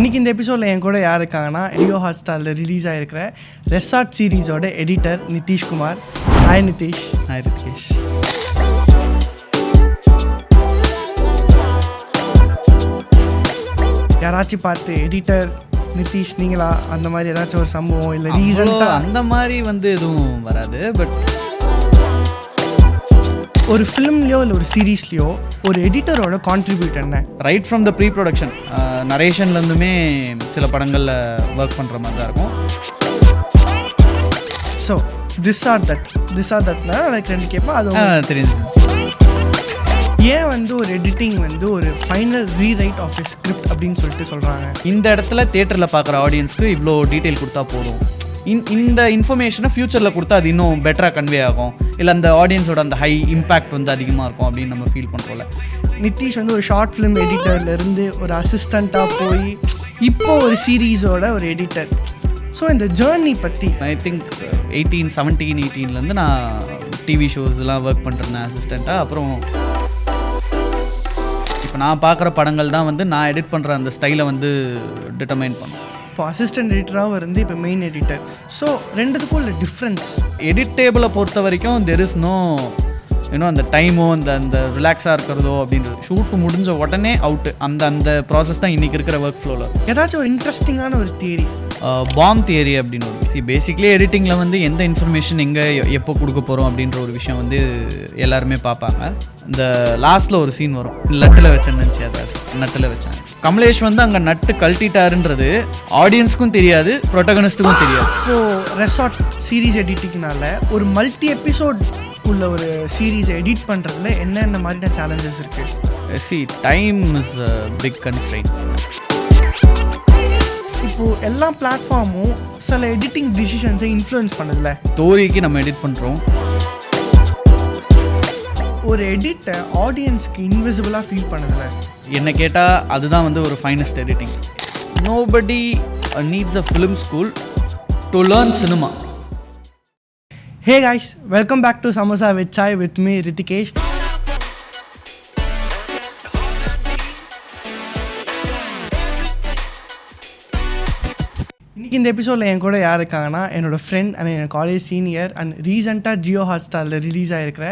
இன்றைக்கி இந்த எபிசோடில் என் கூட யார் இருக்காங்கன்னா ஜியோ ஹாட்ஸ்டாரில் ரிலீஸ் ஆகிருக்கிற ரெசார்ட் சீரீஸோட editor Nithish Kumar. Hi Nithish. Hi Rithikesh. யாராச்சும் பார்த்து எடிட்டர் நிதிஷ் நீங்களா அந்த மாதிரி ஏதாச்சும் ஒரு சம்பவம் இல்லை ரீசன்ட்டாக? அந்த மாதிரி எதுவும் வராது. பட் ஒரு ஃபிலிம்லையோ இல்லை ஒரு சீரீஸ்லையோ ஒரு எடிட்டரோட கான்ட்ரிபியூட் என்ன? Right from the pre production நரேஷன்லேருந்துமே சில படங்களில் ஒர்க் பண்ணுற மாதிரி தான் இருக்கும். ஸோ திஸ் ஆர் தட்னா எனக்கு ரெண்டு கேட்பேன். அது தெரியுது. ஏன் ஒரு எடிட்டிங் ஒரு final rewrite of a script அப்படின்னு சொல்லிட்டு சொல்கிறாங்க? இந்த இடத்துல தியேட்டரில் பார்க்குற ஆடியன்ஸ்க்கு இவ்வளோ டீட்டெயில் கொடுத்தா போதும், இந்த இன்ஃபர்மேஷனை ஃப்யூச்சரில் கொடுத்தா அது இன்னும் பெட்டராக கன்வே ஆகும், இல்லை அந்த ஆடியன்ஸோட அந்த ஹை இம்பேக்ட் அதிகமாக இருக்கும் அப்படின்னு நம்ம ஃபீல் பண்ணுறோம்ல. நிதிஷ் ஒரு ஷார்ட் ஃபிலிம் எடிட்டர்லேருந்து ஒரு அசிஸ்டண்ட்டாக போய் இப்போ ஒரு சீரீஸோட ஒரு எடிட்டர். ஸோ இந்த ஜேர்னி பற்றி ஐ திங்க் 18 நான் டிவி ஷோஸ்லாம் ஒர்க் பண்ணுறேன் அசிஸ்டண்ட்டாக. அப்புறம் இப்போ நான் பார்க்குற படங்கள் தான் நான் எடிட் பண்ணுற அந்த ஸ்டைலை டிட்டர்மைன் பண்ணுவேன். இப்போ அசிஸ்டன்ட் எடிட்டராகவும் இப்போ மெயின் எடிட்டர். ஸோ ரெண்டுத்துக்கும் உள்ள டிஃப்ரென்ஸ்? எடிட் டேபிளை பொறுத்த வரைக்கும் தெர் இஸ் நோ அந்த டைமோ அந்த ரிலாக்ஸாக இருக்கிறதோ அப்படின்றது. ஷூட்டு முடிஞ்ச உடனே அவுட்டு, அந்த ப்ராசஸ் தான் இன்றைக்கி இருக்கிற ஒர்க் ஃப்ளோவில். ஏதாச்சும் ஒரு இன்ட்ரெஸ்டிங்கான ஒரு தியரி, பாம் தியரி அப்படின்னு ஒரு பேசிக்லி எடிட்டிங்கில் எந்த இன்ஃபர்மேஷன் எங்கே எப்போ கொடுக்க போகிறோம் அப்படின்ற ஒரு விஷயம் எல்லாருமே பார்ப்பாங்க. இந்த லாஸ்ட்டில் ஒரு சீன் வரும், நட்டில் வச்சேன்னு நினச்சி, அதான் நட்டில் வச்சேன். கமலேஷ் அங்கே நட்டு கழட்டிட்டாருன்றது ஆடியன்ஸுக்கும் தெரியாது, ப்ரொட்டகனிஸ்ட்டுக்கும் தெரியாது. இப்போது ரெசார்ட் சீரீஸ் எடிட்டிங்னால ஒரு மல்டி எபிசோட் உள்ள ஒரு சீரீஸை எடிட் பண்ணுறதுல என்னென்ன மாதிரியான சேலஞ்சஸ் இருக்குது? Time is a big constraint. இப்போது எல்லா பிளாட்ஃபார்மும் சில எடிட்டிங் டிசிஷன்ஸை இன்ஃப்ளூயன்ஸ் பண்ணுதில்ல. ஸ்டோரிக்கு நம்ம எடிட் பண்ணுறோம். ஒரு எடிட்டை ஆடியன்ஸ்க்கு இன்விசிபிளாக ஃபீல் பண்ணுதில்ல. என்ன கேட்டால் அதுதான் ஒரு finest editing. Nobody needs a film school to learn cinema. Hey guys, welcome back to Samosa with Chai with me Ritikesh. இன்றைக்கி இந்த எபிசோடில் என் கூட யார் இருக்காங்கன்னா என்னோடய ஃப்ரெண்ட் அண்ட் என்னோட காலேஜ் சீனியர் அண்ட் ரீசெண்டாக ஜியோ ஹாட்ஸ்டாரில் ரிலீஸ் ஆகிருக்கிற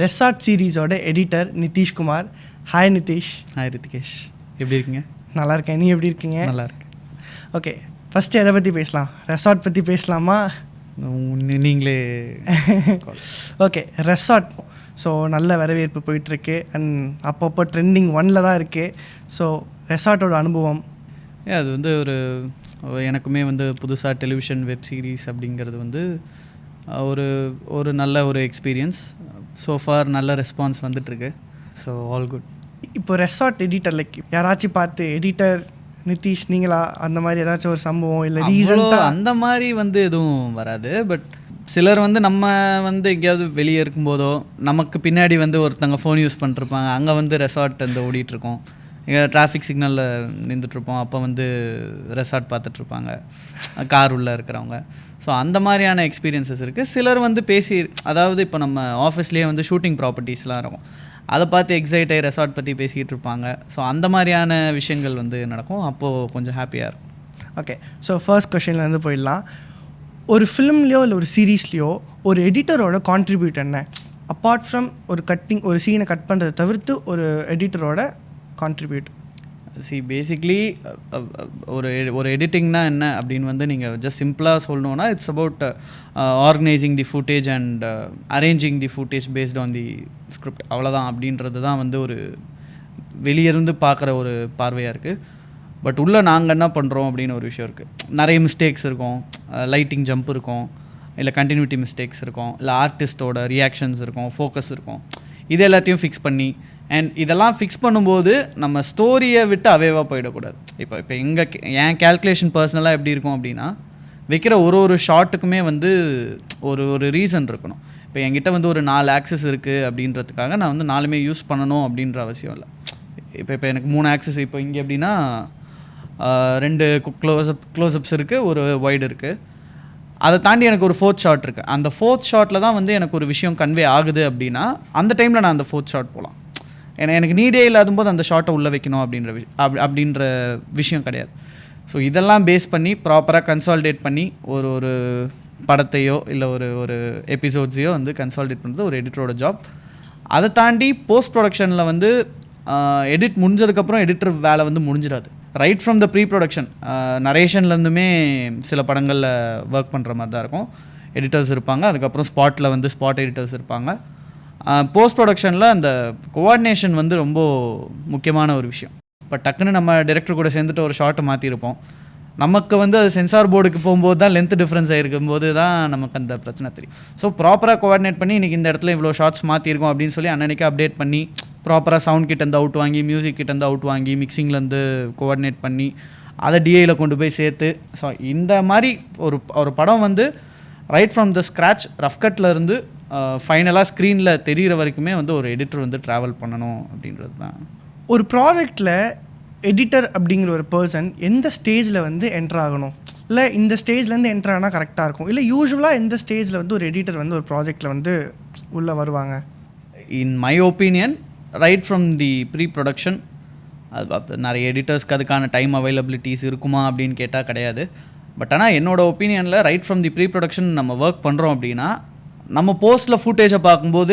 ரெசார்ட் சீரீஸோட editor Nithish Kumar. Hi Nithish. Hi Rithikesh, எப்படி இருக்கீங்க? நல்லா இருக்கேன், நீ எப்படி இருக்கீங்க? நல்லா இருக்கேன். ஓகே, ஃபஸ்ட்டு எதை பற்றி பேசலாம்? ரெசார்ட் பற்றி பேசலாமா? நீங்களே. ஓகே, ரெசார்ட் ஸோ நல்ல வரவேற்பு போயிட்டுருக்கு அண்ட் அப்பப்போ ட்ரெண்டிங் 1 தான் இருக்குது. ஸோ ரெசார்ட்டோட அனுபவம் அது ஒரு எனக்குமே புதுசாக டெலிவிஷன் வெப் சீரிஸ் அப்படிங்கிறது ஒரு நல்ல ஒரு எக்ஸ்பீரியன்ஸ். ஸோ ஃபார் நல்ல ரெஸ்பான்ஸ் வந்துட்டுருக்கு. So all good. இப்போ ரெசார்ட் எடிட்டர் லைக் யாராச்சும் பார்த்து எடிட்டர் நிதிஷ் நீங்களா அந்த மாதிரி ஏதாச்சும் ஒரு சம்பவம் இல்லை ரீசன்ட்டாக? அந்த மாதிரி எதுவும் வராது. பட் சிலர் நம்ம எங்கேயாவது வெளியே இருக்கும்போதோ நமக்கு பின்னாடி ஒருத்தங்க ஃபோன் யூஸ் பண்ணிருப்பாங்க, அங்கே ரெசார்ட் ஓடிட்டுருக்கோம், எங்கே டிராஃபிக் சிக்னலில் நின்றுட்டுருப்போம், அப்போ ரெசார்ட் பார்த்துட்ருப்பாங்க கார் உள்ளே இருக்கிறவங்க. ஸோ அந்த மாதிரியான எக்ஸ்பீரியன்ஸஸ் இருக்குது. சிலர் பேசி, அதாவது இப்போ நம்ம ஆஃபீஸ்லேயே ஷூட்டிங் ப்ராப்பர்ட்டிஸ்லாம் இருக்கும், அதை பார்த்து எக்ஸைட் ஆகி ரெசார்ட் பற்றி பேசிக்கிட்டு இருப்பாங்க. ஸோ அந்த மாதிரியான விஷயங்கள் நடக்கும். அப்போது கொஞ்சம் ஹாப்பியாக இருக்கும். ஓகே, ஸோ ஃபர்ஸ்ட் கொஷின்லேருந்து போயிடலாம். ஒரு ஃபிலிம்லேயோ இல்லை ஒரு சீரீஸ்லேயோ ஒரு எடிட்டரோட கான்ட்ரிபியூட் என்ன? அப்பார்ட் ஃப்ரம் ஒரு சீனை கட் பண்ணுறதை தவிர்த்து ஒரு எடிட்டரோட கான்ட்ரிபியூட். பேசிக்லி ஒரு எடிட்டிங்னா என்ன அப்படின்னு நீங்கள் ஜஸ்ட் சிம்பிளாக சொல்லணுன்னா it's about organising the footage and arranging the footage based on the script. அவ்வளோதான். அப்படின்றது தான் ஒரு வெளியிருந்து பார்க்குற ஒரு பார்வையாக இருக்குது. பட் உள்ளே நாங்கள் என்ன பண்ணுறோம் அப்படின்னு ஒரு விஷயம் இருக்குது. நிறைய மிஸ்டேக்ஸ் இருக்கும், லைட்டிங் ஜம்ப் இருக்கும், இல்லை கண்டினியூட்டி மிஸ்டேக்ஸ் இருக்கும், இல்லை ஆர்டிஸ்ட்டோட ரியாக்ஷன்ஸ் இருக்கும், ஃபோக்கஸ் இருக்கும். இது எல்லாத்தையும் ஃபிக்ஸ் பண்ணி அண்ட் இதெல்லாம் ஃபிக்ஸ் பண்ணும்போது நம்ம ஸ்டோரியை விட்டு அவேவாக போயிடக்கூடாது. இப்போ என் கேல்குலேஷன் பர்சனலாக எப்படி இருக்கும் அப்படின்னா, வைக்கிற ஒரு ஷார்ட்டுக்குமே ஒரு ரீசன் இருக்கணும். இப்போ என்கிட்ட ஒரு 4 ஆக்சஸ் இருக்குது அப்படின்றதுக்காக நான் 4மே யூஸ் பண்ணணும் அப்படின்ற அவசியம் இல்லை. இப்போ எனக்கு 3 ஆக்சஸ், இப்போ இங்கே எப்படின்னா 2 க்ளோஸ்அப்ஸ் இருக்குது, ஒரு வைடு இருக்குது. அதை தாண்டி எனக்கு ஒரு 4th ஷாட் இருக்குது. அந்த 4th ஷாட்டில் தான் எனக்கு ஒரு விஷயம் கன்வே ஆகுது அப்படின்னா அந்த டைமில் நான் அந்த 4th ஷாட் போகலாம். ஏன்னா எனக்கு நீடே இல்லாத போது அந்த ஷார்ட்டை உள்ளே வைக்கணும் அப்படின்ற விஷயம் கிடையாது. ஸோ இதெல்லாம் பேஸ் பண்ணி ப்ராப்பராக கன்சால்டேட் பண்ணி ஒரு ஒரு படத்தையோ இல்லை ஒரு ஒரு எபிசோட்ஸையோ வந்து கன்சால்டேட் பண்ணுறது ஒரு எடிட்டரோட ஜாப். அதை தாண்டி போஸ்ட் ப்ரொடக்ஷனில் வந்து எடிட் முடிஞ்சதுக்கப்புறம் எடிட்டர் வேலை வந்து முடிஞ்சிடாது. Right from the pre production நரேஷன்லேருந்துமே சில படங்களில் ஒர்க் பண்ணுற மாதிரி தான் இருக்கும். எடிட்டர்ஸ் இருப்பாங்க, அதுக்கப்புறம் ஸ்பாட்டில் வந்து ஸ்பாட் எடிட்டர்ஸ் இருப்பாங்க. போஸ்ட் ப்ரொடக்ஷனில் அந்த கோஆர்டினேஷன் வந்து ரொம்ப முக்கியமான ஒரு விஷயம். இப்போ டக்குன்னு நம்ம டைரக்டர் கூட சேர்ந்துட்டு ஒரு ஷார்ட்டை மாற்றிருப்போம், நமக்கு வந்து அது சென்சார் போர்டுக்கு போகும்போது தான் லென்த் டிஃப்ரென்ஸ் ஆகிருக்கும்போது தான் நமக்கு அந்த பிரச்சனை தெரியும். ஸோ ப்ராப்பராக கோஆர்டினேட் பண்ணி இன்றைக்கி இந்த இடத்துல இவ்வளோ ஷார்ட்ஸ் மாற்றிருக்கோம் அப்படின்னு சொல்லி அன்னன்னைக்கு அப்டேட் பண்ணி ப்ராப்பராக சவுண்ட் கிட்டேருந்து அவுட் வாங்கி மியூசிக் கிட்டேருந்து அவுட் வாங்கி மிக்சிங்லேருந்து கோஆர்டினேட் பண்ணி அதை டிஐயில் கொண்டு போய் சேர்த்து. ஸோ இந்த மாதிரி ஒரு படம் வந்து right from the scratch rough கட்லேருந்து ஃபைனலாக ஸ்க்ரீனில் தெரிகிற வரைக்குமே வந்து ஒரு எடிட்டர் வந்து ட்ராவல் பண்ணணும் அப்படின்றது தான். ஒரு ப்ராஜெக்டில் எடிட்டர் அப்படிங்கிற ஒரு பர்சன் எந்த ஸ்டேஜில் வந்து என்ட்ரு ஆகணும், இல்லை இந்த ஸ்டேஜ்லேருந்து என்ட்ரு ஆனால் கரெக்டாக இருக்கும், இல்லை யூஸ்வலாக எந்த ஸ்டேஜில் வந்து ஒரு எடிட்டர் வந்து ஒரு ப்ராஜெக்டில் வந்து உள்ளே வருவாங்க? In my opinion right from the pre production. அது நிறைய எடிட்டர்ஸ்க்கு அதுக்கான டைம் அவைலபிலிட்டிஸ் இருக்குமா அப்படின்னு கேட்டால் கிடையாது. பட் ஆனால் என்னோடய ஒப்பீனியனில் right from the pre production நம்ம ஒர்க் பண்ணுறோம் அப்படின்னா நம்ம போஸ்ட்டில் ஃபுட்டேஜை பார்க்கும்போது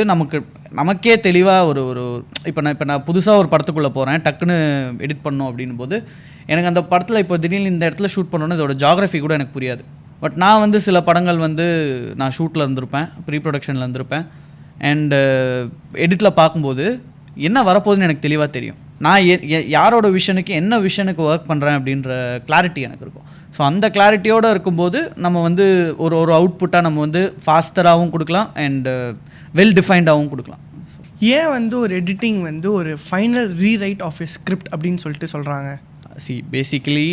நமக்கே தெளிவாக ஒரு இப்போ நான் புதுசாக ஒரு படத்துக்குள்ளே போகிறேன், டக்குன்னு எடிட் பண்ணோம் அப்படின்னும் போது எனக்கு அந்த படத்தில் இப்போ திடீர்னு இந்த இடத்துல ஷூட் பண்ணோன்னு இதோட ஜாகிரஃபி கூட எனக்கு புரியாது. பட் நான் வந்து சில படங்கள் வந்து நான் ஷூட்டில் இருந்திருப்பேன், ப்ரீ ப்ரொடக்ஷனில் இருந்திருப்பேன், அண்டு எடிட்டில் பார்க்கும்போது என்ன வரப்போகுதுன்னு எனக்கு தெளிவாக தெரியும். நான் யாரோட விஷனுக்கு என்ன விஷனுக்கு ஒர்க் பண்ணுறேன் அப்படின்ற கிளாரிட்டி எனக்கு இருக்கும். ஸோ அந்த கிளாரிட்டியோடு இருக்கும்போது நம்ம வந்து ஒரு அவுட்புட்டாக நம்ம வந்து ஃபாஸ்டராகவும் கொடுக்கலாம் அண்டு வெல் டிஃபைன்டாகவும் கொடுக்கலாம். ஏன் வந்து ஒரு எடிட்டிங் வந்து ஒரு final rewrite of a script அப்படின்னு சொல்லிட்டு சொல்கிறாங்க? பேசிக்கலி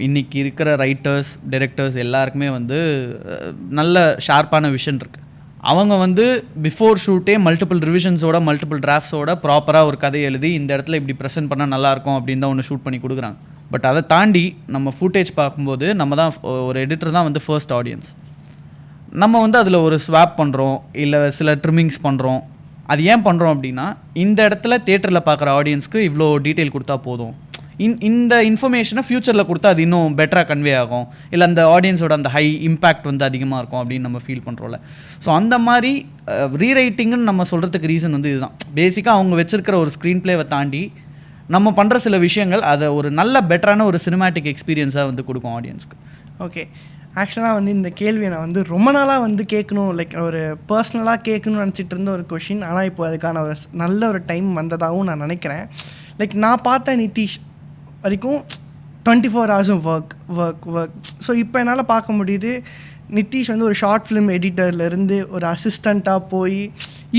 இன்றைக்கி இருக்கிற ரைட்டர்ஸ் டைரக்டர்ஸ் எல்லாருக்குமே வந்து நல்ல ஷார்ப்பான விஷன் இருக்குது. அவங்க வந்து பிஃபோர் ஷூட்டே மல்டிபிள் ரிவிஷன்ஸோட மல்டிபிள் டிராஃப்ட்ஸோட ப்ராப்பராக ஒரு கதை எழுதி இந்த இடத்துல இப்படி ப்ரெசென்ட் பண்ணால் நல்லாயிருக்கும் அப்படின்னு தான் ஒன்று ஷூட் பண்ணி கொடுக்குறாங்க. பட் அதை தாண்டி நம்ம ஃபுட்டேஜ் பார்க்கும்போது நம்ம தான் ஒரு எடிட்டர் தான் வந்து ஃபர்ஸ்ட் ஆடியன்ஸ். நம்ம வந்து அதில் ஒரு ஸ்வாப் பண்ணுறோம், இல்லை சில ட்ரிம்மிங்ஸ் பண்ணுறோம். அது ஏன் பண்ணுறோம் அப்படின்னா இந்த இடத்துல தியேட்டரில் பார்க்குற ஆடியன்ஸ்க்கு இவ்வளோ டீட்டெயில் கொடுத்தா போதும், இந்த இன்ஃபர்மேஷனை ஃப்யூச்சரில் கொடுத்தா அது இன்னும் பெட்டராக கன்வே ஆகும், இல்லை அந்த ஆடியன்ஸோட அந்த ஹை இம்பேக்ட் வந்து அதிகமாக இருக்கும் அப்படின்னு நம்ம ஃபீல் பண்ணுறோம்ல. ஸோ அந்த மாதிரி ரீரைட்டிங்குன்னு நம்ம சொல்கிறதுக்கு ரீசன் வந்து இதுதான். பேசிக்காக அவங்க வச்சுருக்கிற ஒரு ஸ்க்ரீன் பிளேவை தாண்டி நம்ம பண்ணுற சில விஷயங்கள் அதை ஒரு நல்ல பெட்டரான ஒரு சினிமேட்டிக் எக்ஸ்பீரியன்ஸாக வந்து கொடுக்கும் ஆடியன்ஸ்க்கு. ஓகே, ஆக்சுவலாக வந்து இந்த கேள்வியை நான் வந்து ரொம்ப நாளாக வந்து கேட்கணும், லைக் ஒரு பர்சனலாக கேட்கணும்னு நினச்சிட்டு இருந்த ஒரு கொஷின். ஆனால் இப்போ அதுக்கான ஒரு நல்ல ஒரு டைம் வந்ததாகவும் நான் நினைக்கிறேன். லைக் நான் பார்த்த நிதிஷ் வரைக்கும் 24 ஹவர்ஸும் ஒர்க். ஸோ இப்போ என்னால் பார்க்க முடியுது நிதிஷ் வந்து ஒரு ஷார்ட் ஃபிலிம் எடிட்டர்லேருந்து ஒரு அசிஸ்டண்ட்டாக போய்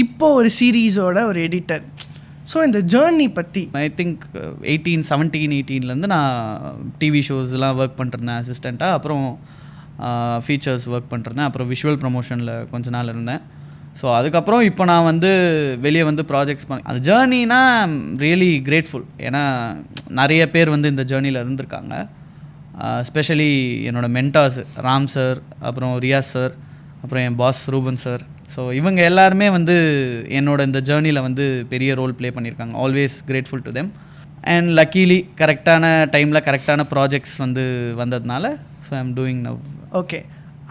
இப்போது ஒரு சீரீஸோட ஒரு எடிட்டர். ஸோ இந்த ஜேர்னி பற்றி ஐ திங்க் 18 நான் டிவி ஷோஸ்லாம் ஒர்க் பண்ணிருந்தேன் அசிஸ்டண்ட்டாக. அப்புறம் ஃபீச்சர்ஸ் ஒர்க் பண்ணிருந்தேன். அப்புறம் விஷுவல் ப்ரமோஷனில் கொஞ்ச நாள் இருந்தேன். ஸோ அதுக்கப்புறம் இப்போ நான் வந்து வெளியே வந்து ப்ராஜெக்ட்ஸ் அது ஜேர்னினா ரியலி கிரேட்ஃபுல். ஏன்னா நிறைய பேர் வந்து இந்த ஜேர்னியில் இருந்திருக்காங்க. ஸ்பெஷலி என்னோடய மென்டார்ஸ் ராம் சார், அப்புறம் ரியாஸ் சார், அப்புறம் என் பாஸ் ரூபன் சார். ஸோ இவங்க எல்லாருமே வந்து என்னோட இந்த ஜேர்னியில் வந்து பெரிய ரோல் ப்ளே பண்ணியிருக்காங்க. Always grateful to them. And luckily கரெக்டான டைமில் கரெக்டான ப்ராஜெக்ட்ஸ் வந்து வந்ததுனால so I am doing now. Okay,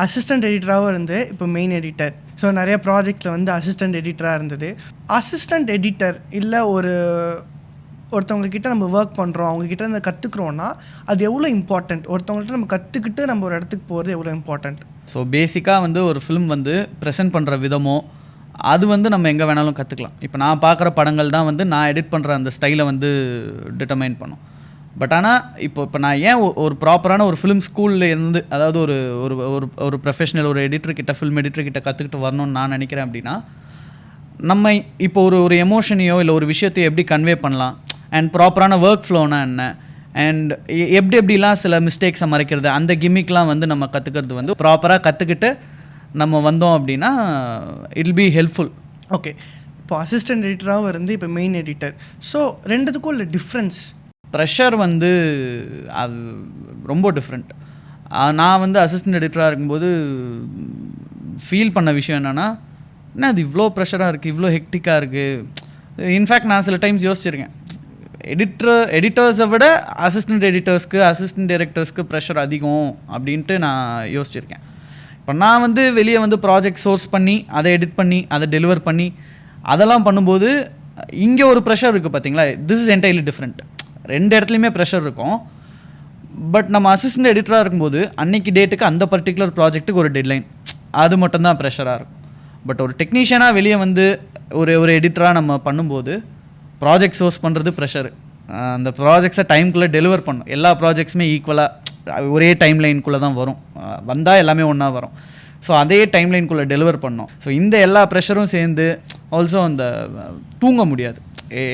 assistant எடிட்டராகவும் இருந்து இப்போ மெயின் எடிட்டர். ஸோ நிறைய ப்ராஜெக்டில் வந்து அசிஸ்டண்ட் எடிட்டராக இருந்தது. அசிஸ்டண்ட் எடிட்டர் இல்லை ஒருத்தவங்கக்கிட்ட நம்ம ஒர்க் பண்ணுறோம், அவங்கக்கிட்ட நம்ம கற்றுக்குறோன்னா அது எவ்வளோ இம்பார்ட்டண்ட்? ஒருத்தவங்கள்ட்ட நம்ம கற்றுக்கிட்டு நம்ம ஒரு இடத்துக்கு போகிறது எவ்வளோ இம்பார்ட்டண்ட்? ஸோ பேசிக்காக வந்து ஒரு ஃபிலிம் வந்து ப்ரெசென்ட் பண்ணுற விதமோ அது வந்து நம்ம எங்கே வேணாலும் கற்றுக்கலாம். இப்போ நான் பார்க்குற படங்கள் தான் வந்து நான் எடிட் பண்ணுற அந்த ஸ்டைலை வந்து டிட்டர்மைன் பண்ணும். பட் ஆனால் இப்போ நான் ஏன் ஒரு ப்ராப்பரான ஒரு ஃபிலிம் ஸ்கூலில் இருந்து, அதாவது ஒரு ஒரு ஒரு ப்ரொஃபஷனல் ஒரு எடிட்டர்கிட்ட ஃபிலிம் எடிட்டர்கிட்ட கற்றுக்கிட்டு வரணும்னு நான் நினைக்கிறேன் அப்படின்னா, நம்ம இப்போ ஒரு எமோஷனையோ இல்லை ஒரு விஷயத்தையோ எப்படி கன்வே பண்ணலாம், அண்ட் ப்ராப்பரான ஒர்க் ஃப்ளோனா என்ன, அண்ட் எப்படிலாம் சில மிஸ்டேக்ஸை மறைக்கிறது, அந்த கிம்மிக்லாம் வந்து நம்ம கற்றுக்கிறது வந்து ப்ராப்பராக கற்றுக்கிட்டு நம்ம வந்தோம் அப்படின்னா it will be helpful. Okay, இப்போ அசிஸ்டன்ட் எடிட்டராகவும் இருந்து இப்போ மெயின் எடிட்டர். ஸோ ரெண்டுத்துக்கும் உள்ள டிஃப்ரென்ஸ்? ப்ரெஷர் வந்து அது ரொம்ப டிஃப்ரெண்ட். நான் வந்து அசிஸ்டன்ட் எடிட்டராக இருக்கும்போது ஃபீல் பண்ண விஷயம் என்னென்னா, என்ன அது இவ்வளோ ப்ரெஷராக இருக்குது, இவ்வளோ ஹெக்டிக்காக இருக்குது. இன்ஃபேக்ட் நான் சில டைம்ஸ் யோசிச்சிருக்கேன், எடிட்டர்ஸை விட அசிஸ்டன்ட் எடிட்டர்ஸ்க்கு அசிஸ்டன்ட் டைரக்டர்ஸ்க்கு ப்ரெஷர் அதிகம் அப்படின்ட்டு நான் யோசிச்சிருக்கேன். இப்போ நான் வந்து வெளியே வந்து ப்ராஜெக்ட் சோர்ஸ் பண்ணி அதை எடிட் பண்ணி அதை டெலிவர் பண்ணி அதெல்லாம் பண்ணும்போது இங்கே ஒரு ப்ரெஷர் இருக்குது பார்த்தீங்களா. This is entirely different. ரெண்டு இடத்துலையுமே ப்ரெஷர் இருக்கும். பட் நம்ம அசிஸ்டன்ட் எடிட்டராக இருக்கும்போது அன்னைக்கு டேட்டுக்கு அந்த பர்டிகுலர் ப்ராஜெக்ட்டுக்கு ஒரு டெட்லைன், அது மட்டும்தான் ப்ரெஷராக இருக்கும். பட் ஒரு டெக்னீஷியனாக வெளியே வந்து ஒரு எடிட்டராக நம்ம பண்ணும்போது ப்ராஜெக்ட் சோர்ஸ் பண்ணுறது ப்ரெஷரு. அந்த ப்ராஜெக்ட்ஸை டைம்குள்ளே டெலிவர் பண்ணும். எல்லா ப்ராஜெக்ட்ஸுமே ஈக்குவலாக ஒரே டைம் லைனுக்குள்ளே தான் வரும். வந்தால் எல்லாமே ஒன்றா வரும். ஸோ அதே டைம் லைனுக்குள்ளே டெலிவர் பண்ணோம். ஸோ இந்த எல்லா ப்ரெஷரும் சேர்ந்து ஆல்சோ அந்த தூங்க முடியாது.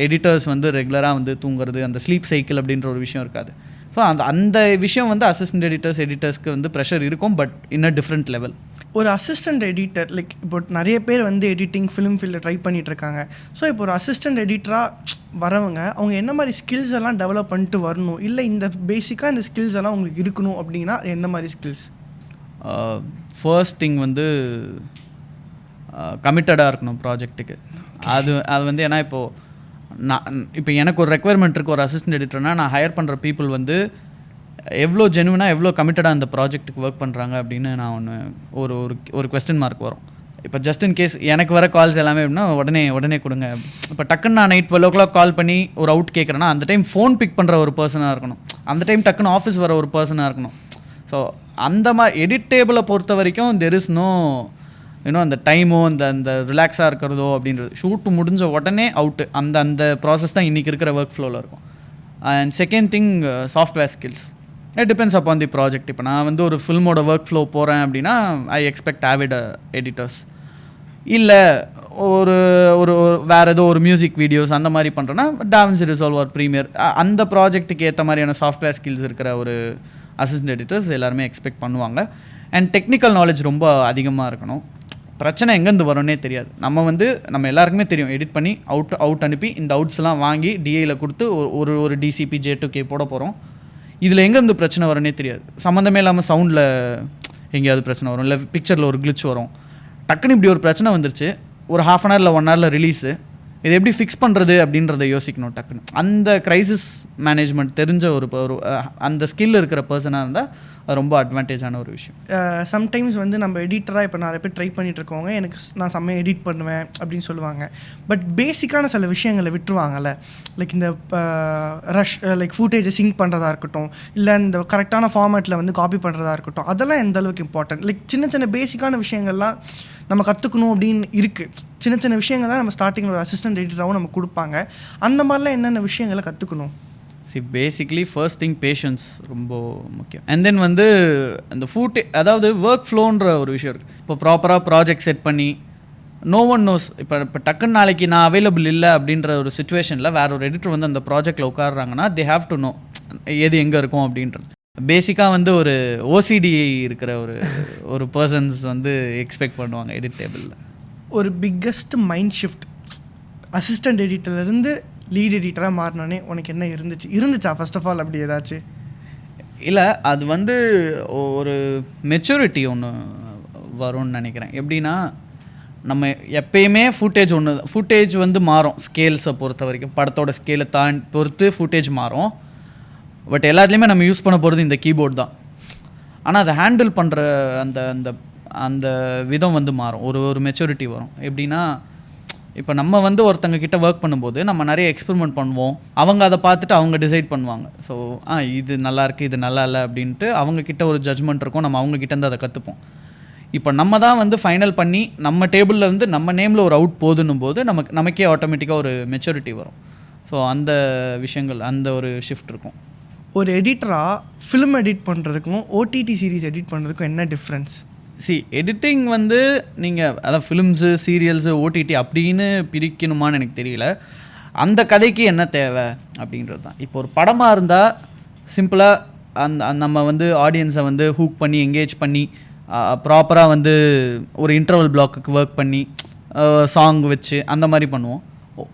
எடிட்டர்ஸ் வந்து ரெகுலராக வந்து தூங்குறது, அந்த ஸ்லீப் சைக்கிள் அப்படின்ற ஒரு விஷயம் இருக்காது. ஸோ அந்த விஷயம் வந்து அசிஸ்டன்ட் எடிட்டர்ஸ்க்கு வந்து ப்ரெஷர் இருக்கும், but in a different level. ஒரு அசிஸ்டன்ட் எடிட்டர் லைக் இப்போ நிறைய பேர் வந்து எடிட்டிங் ஃபிலிம் ஃபீல்டில் ட்ரை பண்ணிகிட்ருக்காங்க. ஸோ இப்போ ஒரு அசிஸ்டன்ட் எடிட்டராக வரவங்க அவங்க என்ன மாதிரி ஸ்கில்ஸ் எல்லாம் டெவலப் பண்ணிட்டு வரணும், இல்லை இந்த பேசிக்காக இந்த ஸ்கில்ஸ் எல்லாம் உங்களுக்கு இருக்கணும் அப்படின்னா என்ன மாதிரி ஸ்கில்ஸ்? ஃபர்ஸ்ட் திங் வந்து கமிட்டடாக இருக்கணும் ப்ராஜெக்ட்டுக்கு. அது வந்து ஏன்னா இப்போ எனக்கு ஒரு ரெக்குவயர்மெண்ட் இருக்குது ஒரு அசிஸ்டன்ட் எடிட்டர்னா, நான் ஹையர் பண்ணுற பீப்புள் வந்து எவ்வளோ ஜெனுவனாக எவ்வளோ கமிட்டடாக அந்த ப்ராஜெக்ட்டுக்கு ஒர்க் பண்ணுறாங்க அப்படின்னு நான் ஒரு கொஸ்டின் மார்க் வரும். இப்போ ஜஸ்ட் இன் கேஸ் எனக்கு வர கால்ஸ் எல்லாமே எப்படின்னா உடனே கொடுங்க. இப்போ டக்குன்னு நான் நைட் 12 o'clock கால் பண்ணி ஒரு அவுட் கேட்குறேன்னா அந்த டைம் ஃபோன் பிக் பண்ணுற ஒரு பர்சனாக இருக்கணும். அந்த டைம் டக்குன்னு ஆஃபீஸ் வர ஒரு பர்சனாக இருக்கணும். ஸோ அந்த மாதிரி எடிட் டேபிளை பொறுத்த வரைக்கும் தெர் இஸ் நோ அந்த டைமோ அந்த ரிலாக்ஸாக இருக்கிறதோ அப்படின்றது. ஷூட்டு முடிஞ்ச உடனே அவுட்டு, அந்த ப்ராசஸ் தான் இன்றைக்கி இருக்கிற ஒர்க் ஃப்ளோவில் இருக்கும். And second thing software skills. It depends upon the project. இப்போ நான் வந்து ஒரு ஃபில்மோட ஒர்க் ஃப்ளோ போகிறேன் அப்படின்னா ஐ எக்ஸ்பெக்ட் ஆவிட் எடிட்டர்ஸ். இல்லை ஒரு வேறு ஏதோ ஒரு மியூசிக் வீடியோஸ் அந்த மாதிரி பண்ணுறேன்னா டாவின்சி ரிசால்வ் ஆர் ப்ரீமியர், அந்த ப்ராஜெக்ட்டுக்கு ஏற்ற மாதிரியான சாஃப்ட்வேர் ஸ்கில்ஸ் இருக்கிற ஒரு அசிஸ்டன்ட் எடிட்டர்ஸ் எல்லாருமே எக்ஸ்பெக்ட் பண்ணுவாங்க. அண்ட் டெக்னிக்கல் நாலேஜ் ரொம்ப அதிகமாக இருக்கணும். பிரச்சனை எங்கேருந்து வரும்னே தெரியாது. நம்ம எல்லாருக்குமே தெரியும், எடிட் பண்ணி அவுட் அனுப்பி இந்த அவுட்ஸ்லாம் வாங்கி டிஐயில் கொடுத்து ஒரு டிசிபி J2K போட போகிறோம். இதில் எங்கேருந்து பிரச்சனை வரும்னே தெரியாது. சம்மந்தமே இல்லாமல் சவுண்டில் எங்கேயாவது பிரச்சனை வரும், இல்லை பிக்சரில் ஒரு கிளிச் வரும். டக்குன்னு இப்படி ஒரு பிரச்சனை வந்துருச்சு, ஒரு 1/2 hour இல்லை 1 hour ரிலீஸு, இதை எப்படி ஃபிக்ஸ் பண்ணுறது அப்படின்றத யோசிக்கணும் டக்குன்னு. அந்த க்ரைசிஸ் மேனேஜ்மெண்ட் தெரிஞ்ச ஒரு அந்த ஸ்கில் இருக்கிற பர்சனாக இருந்தால் அது ரொம்ப அட்வான்டேஜான ஒரு விஷயம். சம்டைம்ஸ் வந்து நம்ம எடிட்டராக இப்போ நிறைய பேர் ட்ரை பண்ணிகிட்டு இருக்கவங்க நான் செம்மையாக எடிட் பண்ணுவேன் அப்படின்னு சொல்லுவாங்க. பட் பேசிக்கான சில விஷயங்களை விட்டுருவாங்கல்ல. லைக் இந்த லைக் ஃபுட்டேஜை சிங்க் பண்ணுறதா இருக்கட்டும், இல்லை இந்த கரெக்டான ஃபார்மேட்டில் வந்து காப்பி பண்ணுறதா இருக்கட்டும், அதெல்லாம் எந்த அளவுக்கு இம்பார்ட்டன்ட். லைக் சின்ன பேசிக்கான விஷயங்கள்லாம் நம்ம கற்றுக்கணும் அப்படின்னு இருக்குது. சின்ன விஷயங்கள் தான் நம்ம ஸ்டார்டிங்கில் ஒரு அசிஸ்டன்ட் எடிட்டராகவும் நம்ம கொடுப்பாங்க. அந்த மாதிரிலாம் என்னென்ன விஷயங்களை கற்றுக்கணும்? பேசிக்லி ஃபர்ஸ்ட் திங் பேஷன்ஸ் ரொம்ப முக்கியம். அண்ட் தென் வந்து அந்த அதாவது ஒர்க் ஃப்ளோன்ற ஒரு விஷயம் இருக்குது. இப்போ ப்ராப்பராக ப்ராஜெக்ட் செட் பண்ணி நோ ஒன் நோஸ். இப்போ டக்குன்னு நாளைக்கு நான் அவைலபிள் இல்லை அப்படின்ற ஒரு சுச்சுவேஷனில் வேற ஒரு எடிட்டர் வந்து அந்த ப்ராஜெக்டில் உட்காடுறாங்கன்னா தே ஹாவ் டு நோ எது எங்கே இருக்கும் அப்படின்றது. பேசிக்காக வந்து ஒரு ஓசிடி இருக்கிற ஒரு பர்சன்ஸ் வந்து எக்ஸ்பெக்ட் பண்ணுவாங்க எடிட் டேபிளில். ஒரு பிக்கஸ்ட் மைண்ட் ஷிஃப்ட் அசிஸ்டன்ட் எடிட்டர்லேருந்து லீட் எடிட்டராக மாறினோடனே உனக்கு என்ன இருந்துச்சா ஃபர்ஸ்ட் ஆஃப் ஆல் அப்படி ஏதாச்சும்? இல்லை, அது வந்து ஒரு மெச்சூரிட்டி ஒன்று வரும்னு நினைக்கிறேன். எப்படின்னா நம்ம எப்பயுமே ஃபுட்டேஜ் வந்து மாறும். ஸ்கேல்ஸை பொறுத்த வரைக்கும் படத்தோட ஸ்கேலை பொறுத்து ஃபுட்டேஜ் மாறும். பட் எல்லாத்துலேயுமே நம்ம யூஸ் பண்ண போகிறது இந்த கீபோர்டு தான். ஆனால் அதை ஹேண்டில் பண்ணுற அந்த அந்த விதம் வந்து மாறும். ஒரு மெச்சூரிட்டி வரும். எப்படின்னா இப்போ நம்ம வந்து ஒருத்தங்க கிட்ட ஒர்க் பண்ணும்போது நம்ம நிறைய எக்ஸ்பெரிமெண்ட் பண்ணுவோம். அவங்க அதை பார்த்துட்டு அவங்க டிசைட் பண்ணுவாங்க. ஸோ இது நல்லாயிருக்கு, இது நல்லா இல்லை அப்படின்ட்டு அவங்கக்கிட்ட ஒரு ஜட்ஜ்மெண்ட் இருக்கும். நம்ம அவங்கக்கிட்டேருந்து அதை கற்றுப்போம். இப்போ நம்ம தான் வந்து ஃபைனல் பண்ணி நம்ம டேபிளில் வந்து நம்ம நேமில் ஒரு அவுட் போதுன்னும் போது நமக்கே ஆட்டோமேட்டிக்காக ஒரு மெச்சூரிட்டி வரும். ஸோ அந்த விஷயங்கள், அந்த ஒரு ஷிஃப்ட் இருக்கும். ஒரு எடிட்டராக ஃபிலிம் எடிட் பண்ணுறதுக்கும் ஓடிடி சீரீஸ் எடிட் பண்ணுறதுக்கும் என்ன டிஃப்ரென்ஸ்? எடிட்டிங் வந்து நீங்கள் அதான் ஃபிலிம்ஸு, சீரியல்ஸு, ஓடிடி அப்படின்னு பிரிக்கணுமான்னு எனக்கு தெரியல. அந்த கதைக்கு என்ன தேவை அப்படின்றது தான். இப்போ ஒரு படமாக இருந்தால் சிம்பிளாக நம்ம வந்து ஆடியன்ஸை வந்து ஹூக் பண்ணி எங்கேஜ் பண்ணி ப்ராப்பராக வந்து ஒரு இன்டர்வல் பிளாக்குக்கு ஒர்க் பண்ணி சாங் வச்சு அந்த மாதிரி பண்ணுவோம்.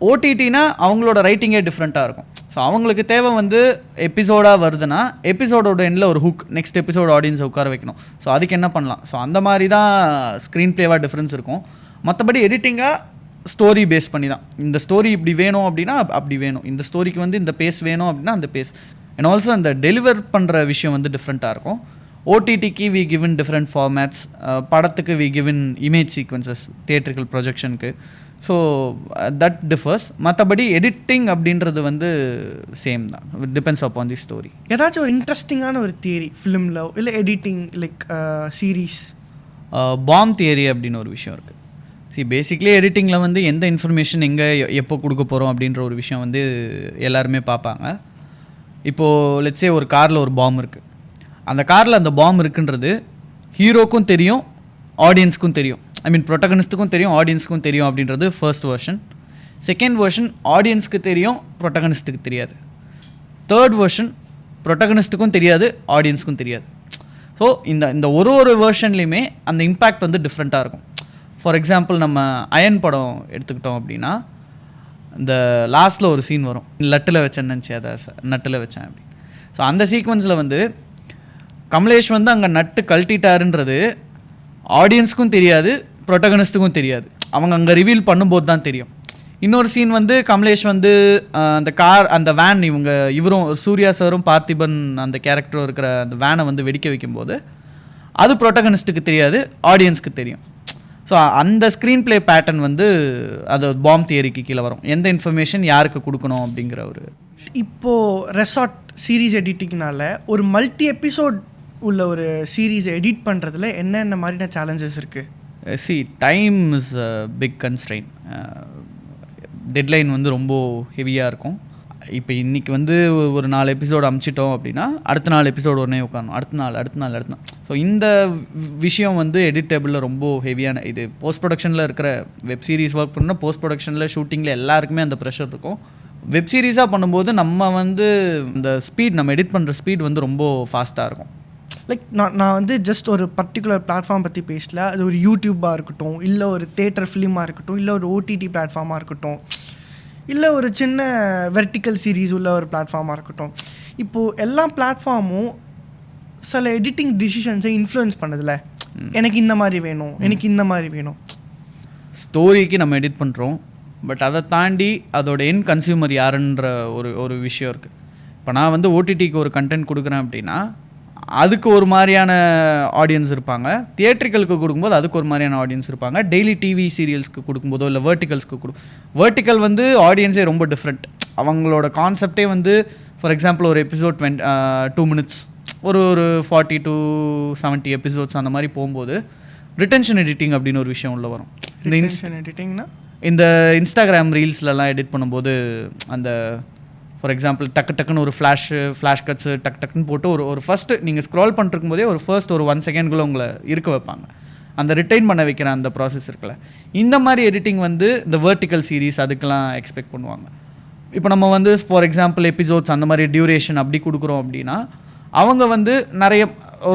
ஓடிடினா அவங்களோட ரைட்டிங்கே டிஃப்ரெண்ட்டாக இருக்கும். ஸோ அவங்களுக்கு தேவை வந்து எபிசோடாக வருதுன்னா எபிசோடோட எண்டில் ஒரு ஹுக், நெக்ஸ்ட் எபிசோட் ஆடியன்ஸை உட்கார வைக்கணும். ஸோ அதுக்கு என்ன பண்ணலாம்? ஸோ அந்த மாதிரி தான் ஸ்க்ரீன் ப்ளேவாக டிஃப்ரென்ஸ் இருக்கும். மற்றபடி எடிட்டிங்காக ஸ்டோரி பேஸ் பண்ணி தான். இந்த ஸ்டோரி இப்படி வேணும் அப்படின்னா அப்படி வேணும், இந்த ஸ்டோரிக்கு வந்து இந்த பேஸ் வேணும் அப்படின்னா அந்த பேஸ். அண்ட் ஆல்சோ அந்த டெலிவர் பண்ணுற விஷயம் வந்து டிஃப்ரெண்ட்டாக இருக்கும். ஓடிடிக்கு வி கிவன் டிஃப்ரெண்ட் ஃபார்மேட்ஸ், படத்துக்கு we given image sequences, theatrical ப்ரொஜெக்ஷனுக்கு. So that differs. மற்றபடி எடிட்டிங் அப்படின்றது வந்து சேம் தான், டிபெண்ட்ஸ் அப்பான் தி ஸ்டோரி. ஏதாச்சும் ஒரு இன்ட்ரெஸ்டிங்கான ஒரு தியரி ஃபிலிமில் இல்லை editing like series? Bomb theory அப்படின்னு ஒரு விஷயம் இருக்குது. பேசிக்லி எடிட்டிங்கில் வந்து எந்த இன்ஃபர்மேஷன் எங்கே எப்போ கொடுக்க போகிறோம் அப்படின்ற ஒரு விஷயம் வந்து எல்லாருமே பார்ப்பாங்க. இப்போது லெட்ஸே ஒரு காரில் ஒரு பாம் இருக்குது. அந்த காரில் அந்த பாம் இருக்குன்றது ஹீரோக்கும் தெரியும், ஆடியன்ஸ்க்கும் தெரியும். ஐ மீன் ப்ரொட்டகனிஸ்ட்டுக்கும் தெரியும், ஆடியன்ஸ்க்கும் தெரியும் அப்படின்றது ஃபர்ஸ்ட் வெர்ஷன். செகண்ட் வெர்ஷன் ஆடியன்ஸ்க்கு தெரியும், ப்ரொட்டகனிஸ்ட்டுக்கு தெரியாது. தேர்ட் வெர்ஷன் ப்ரொட்டகனிஸ்ட்டுக்கும் தெரியாது, ஆடியன்ஸ்க்கும் தெரியாது. ஸோ இந்த ஒரு வெர்ஷன்லேயுமே அந்த இம்பேக்ட் வந்து டிஃப்ரெண்ட்டாக இருக்கும். ஃபார் எக்ஸாம்பிள் நம்ம அயன் படம் எடுத்துக்கிட்டோம் அப்படின்னா, இந்த லாஸ்ட்டில் ஒரு சீன் வரும், லட்டில் வச்சேன்னு நினச்சி அதை நட்டில் வச்சேன் அப்படி. ஸோ அந்த சீக்வன்ஸில் வந்து கமலேஷ் வந்து அங்கே நட்டு கழட்டிட்டாருன்றது ஆடியன்ஸுக்கும் தெரியாது, ப்ரொட்டகனிஸ்ட்டுக்கும் தெரியாது. அவங்க அங்கே ரிவீல் பண்ணும்போது தான் தெரியும். இன்னொரு சீன் வந்து கமலேஷ் வந்து அந்த கார், அந்த வேன், இவரும் சூர்யா சாரும் பார்த்திபன் அந்த கேரக்டரும் இருக்கிற அந்த வேனை வந்து வெடிக்க வைக்கும்போது அது ப்ரொட்டகனிஸ்ட்டுக்கு தெரியாது, ஆடியன்ஸ்க்கு தெரியும். ஸோ அந்த ஸ்க்ரீன் ப்ளே பேட்டர்ன் வந்து அது பாம் தியரிக்கு கீழே வரும். எந்த இன்ஃபர்மேஷன் யாருக்கு கொடுக்கணும் அப்படிங்கிற ஒரு. இப்போது ரெசார்ட் சீரீஸ் எடிட்டிங்னால ஒரு மல்டி எபிசோட் உள்ள ஒரு சீரீஸை எடிட் பண்ணுறதுல என்னென்ன மாதிரியான சேலஞ்சஸ் இருக்குது? Time is a big constraint. Deadline வந்து ரொம்ப ஹெவியாக இருக்கும். இப்போ இன்றைக்கி வந்து ஒரு 4 எபிசோடு அமுச்சிட்டோம் அப்படின்னா அடுத்த 4 எபிசோடு உடனே உட்காரணும், அடுத்த நாள். ஸோ இந்த விஷயம் வந்து எடிட்டபிளில் ரொம்ப ஹெவியான இது. போஸ்ட் ப்ரொடக்ஷனில் இருக்கிற வெப் சீரிஸ் ஒர்க் பண்ணால் போஸ்ட் ப்ரொடக்ஷனில் ஷூட்டிங்கில் எல்லாருக்குமே அந்த ப்ரெஷர் இருக்கும். வெப் சீரிஸாக பண்ணும்போது நம்ம வந்து இந்த ஸ்பீட், நம்ம எடிட் பண்ணுற ஸ்பீட் வந்து ரொம்ப ஃபாஸ்ட்டாக இருக்கும். லைக் நான் வந்து ஜஸ்ட் ஒரு பர்டிகுலர் பிளாட்ஃபார்ம் பற்றி பேசல. அது ஒரு யூடியூப்பாக இருக்கட்டும், இல்லை ஒரு தேட்டர் ஃபிலிமாக இருக்கட்டும், இல்லை ஒரு ஓடிடி பிளாட்ஃபார்மாக இருக்கட்டும், இல்லை ஒரு சின்ன வெர்டிக்கல் சீரீஸ் உள்ள ஒரு பிளாட்ஃபார்மாக இருக்கட்டும். இப்போது எல்லா பிளாட்ஃபார்மும் சில எடிட்டிங் டிசிஷன்ஸை இன்ஃப்ளூயன்ஸ் பண்ணுதில்ல. எனக்கு இந்த மாதிரி வேணும், எனக்கு இந்த மாதிரி வேணும். ஸ்டோரிக்கு நம்ம எடிட் பண்ணுறோம், பட் அதை தாண்டி அதோட என் கன்சியூமர் யாருன்ற ஒரு விஷயம் இருக்குது. இப்போ நான் வந்து ஓடிடிக்கு ஒரு கண்டென்ட் கொடுக்குறேன் அப்படின்னா அதுக்கு ஒரு மாதிரியான ஆடியன்ஸ் இருப்பாங்க, தியேட்ரிக்கலுக்கு கொடுக்கும்போது அதுக்கு ஒரு மாதிரியான ஆடியன்ஸ் இருப்பாங்க, டெய்லி டிவி சீரியல்ஸ்க்கு கொடுக்கும்போதோ இல்லை வேர்ட்டிக்கல் வந்து ஆடியன்ஸே ரொம்ப டிஃப்ரெண்ட். அவங்களோட கான்செப்டே வந்து ஃபார் எக்ஸாம்பிள் ஒரு எபிசோட் 2 minutes, ஒரு 40 to 70 எபிசோட்ஸ் அந்த மாதிரி போகும்போது ரிட்டென்ஷன் எடிட்டிங் அப்படின்னு ஒரு விஷயம் உள்ள வரும். ரிட்டென்ஷன் எடிட்டிங்னா இந்த இன்ஸ்டாகிராம் ரீல்ஸ்லலாம் எடிட் பண்ணும்போது அந்த ஃபார் எக்ஸாம்பிள் டக்குன்னு ஒரு ஃப்ளாஷ் கட்ஸு டக்குன்னு போட்டு ஒரு ஃபஸ்ட்டு நீங்கள் ஸ்க்ரால் பண்ணிருக்கும் போதே ஒரு ஃபர்ஸ்ட் ஒரு 1 செகண்ட்குள்ளே உங்களை இருக்க வைப்பாங்க. அந்த ரிட்டைன் பண்ண வைக்கிற அந்த ப்ராசஸ் இருக்குல்ல, இந்த மாதிரி எடிட்டிங் வந்து இந்த வேர்ட்டிக்கல் சீரீஸ் அதுக்கெலாம் எக்ஸ்பெக்ட் பண்ணுவாங்க. இப்போ நம்ம வந்து ஃபார் எக்ஸாம்பிள் எபிசோட்ஸ் அந்த மாதிரி டியூரேஷன் அப்படி கொடுக்குறோம் அப்படின்னா அவங்க வந்து நிறைய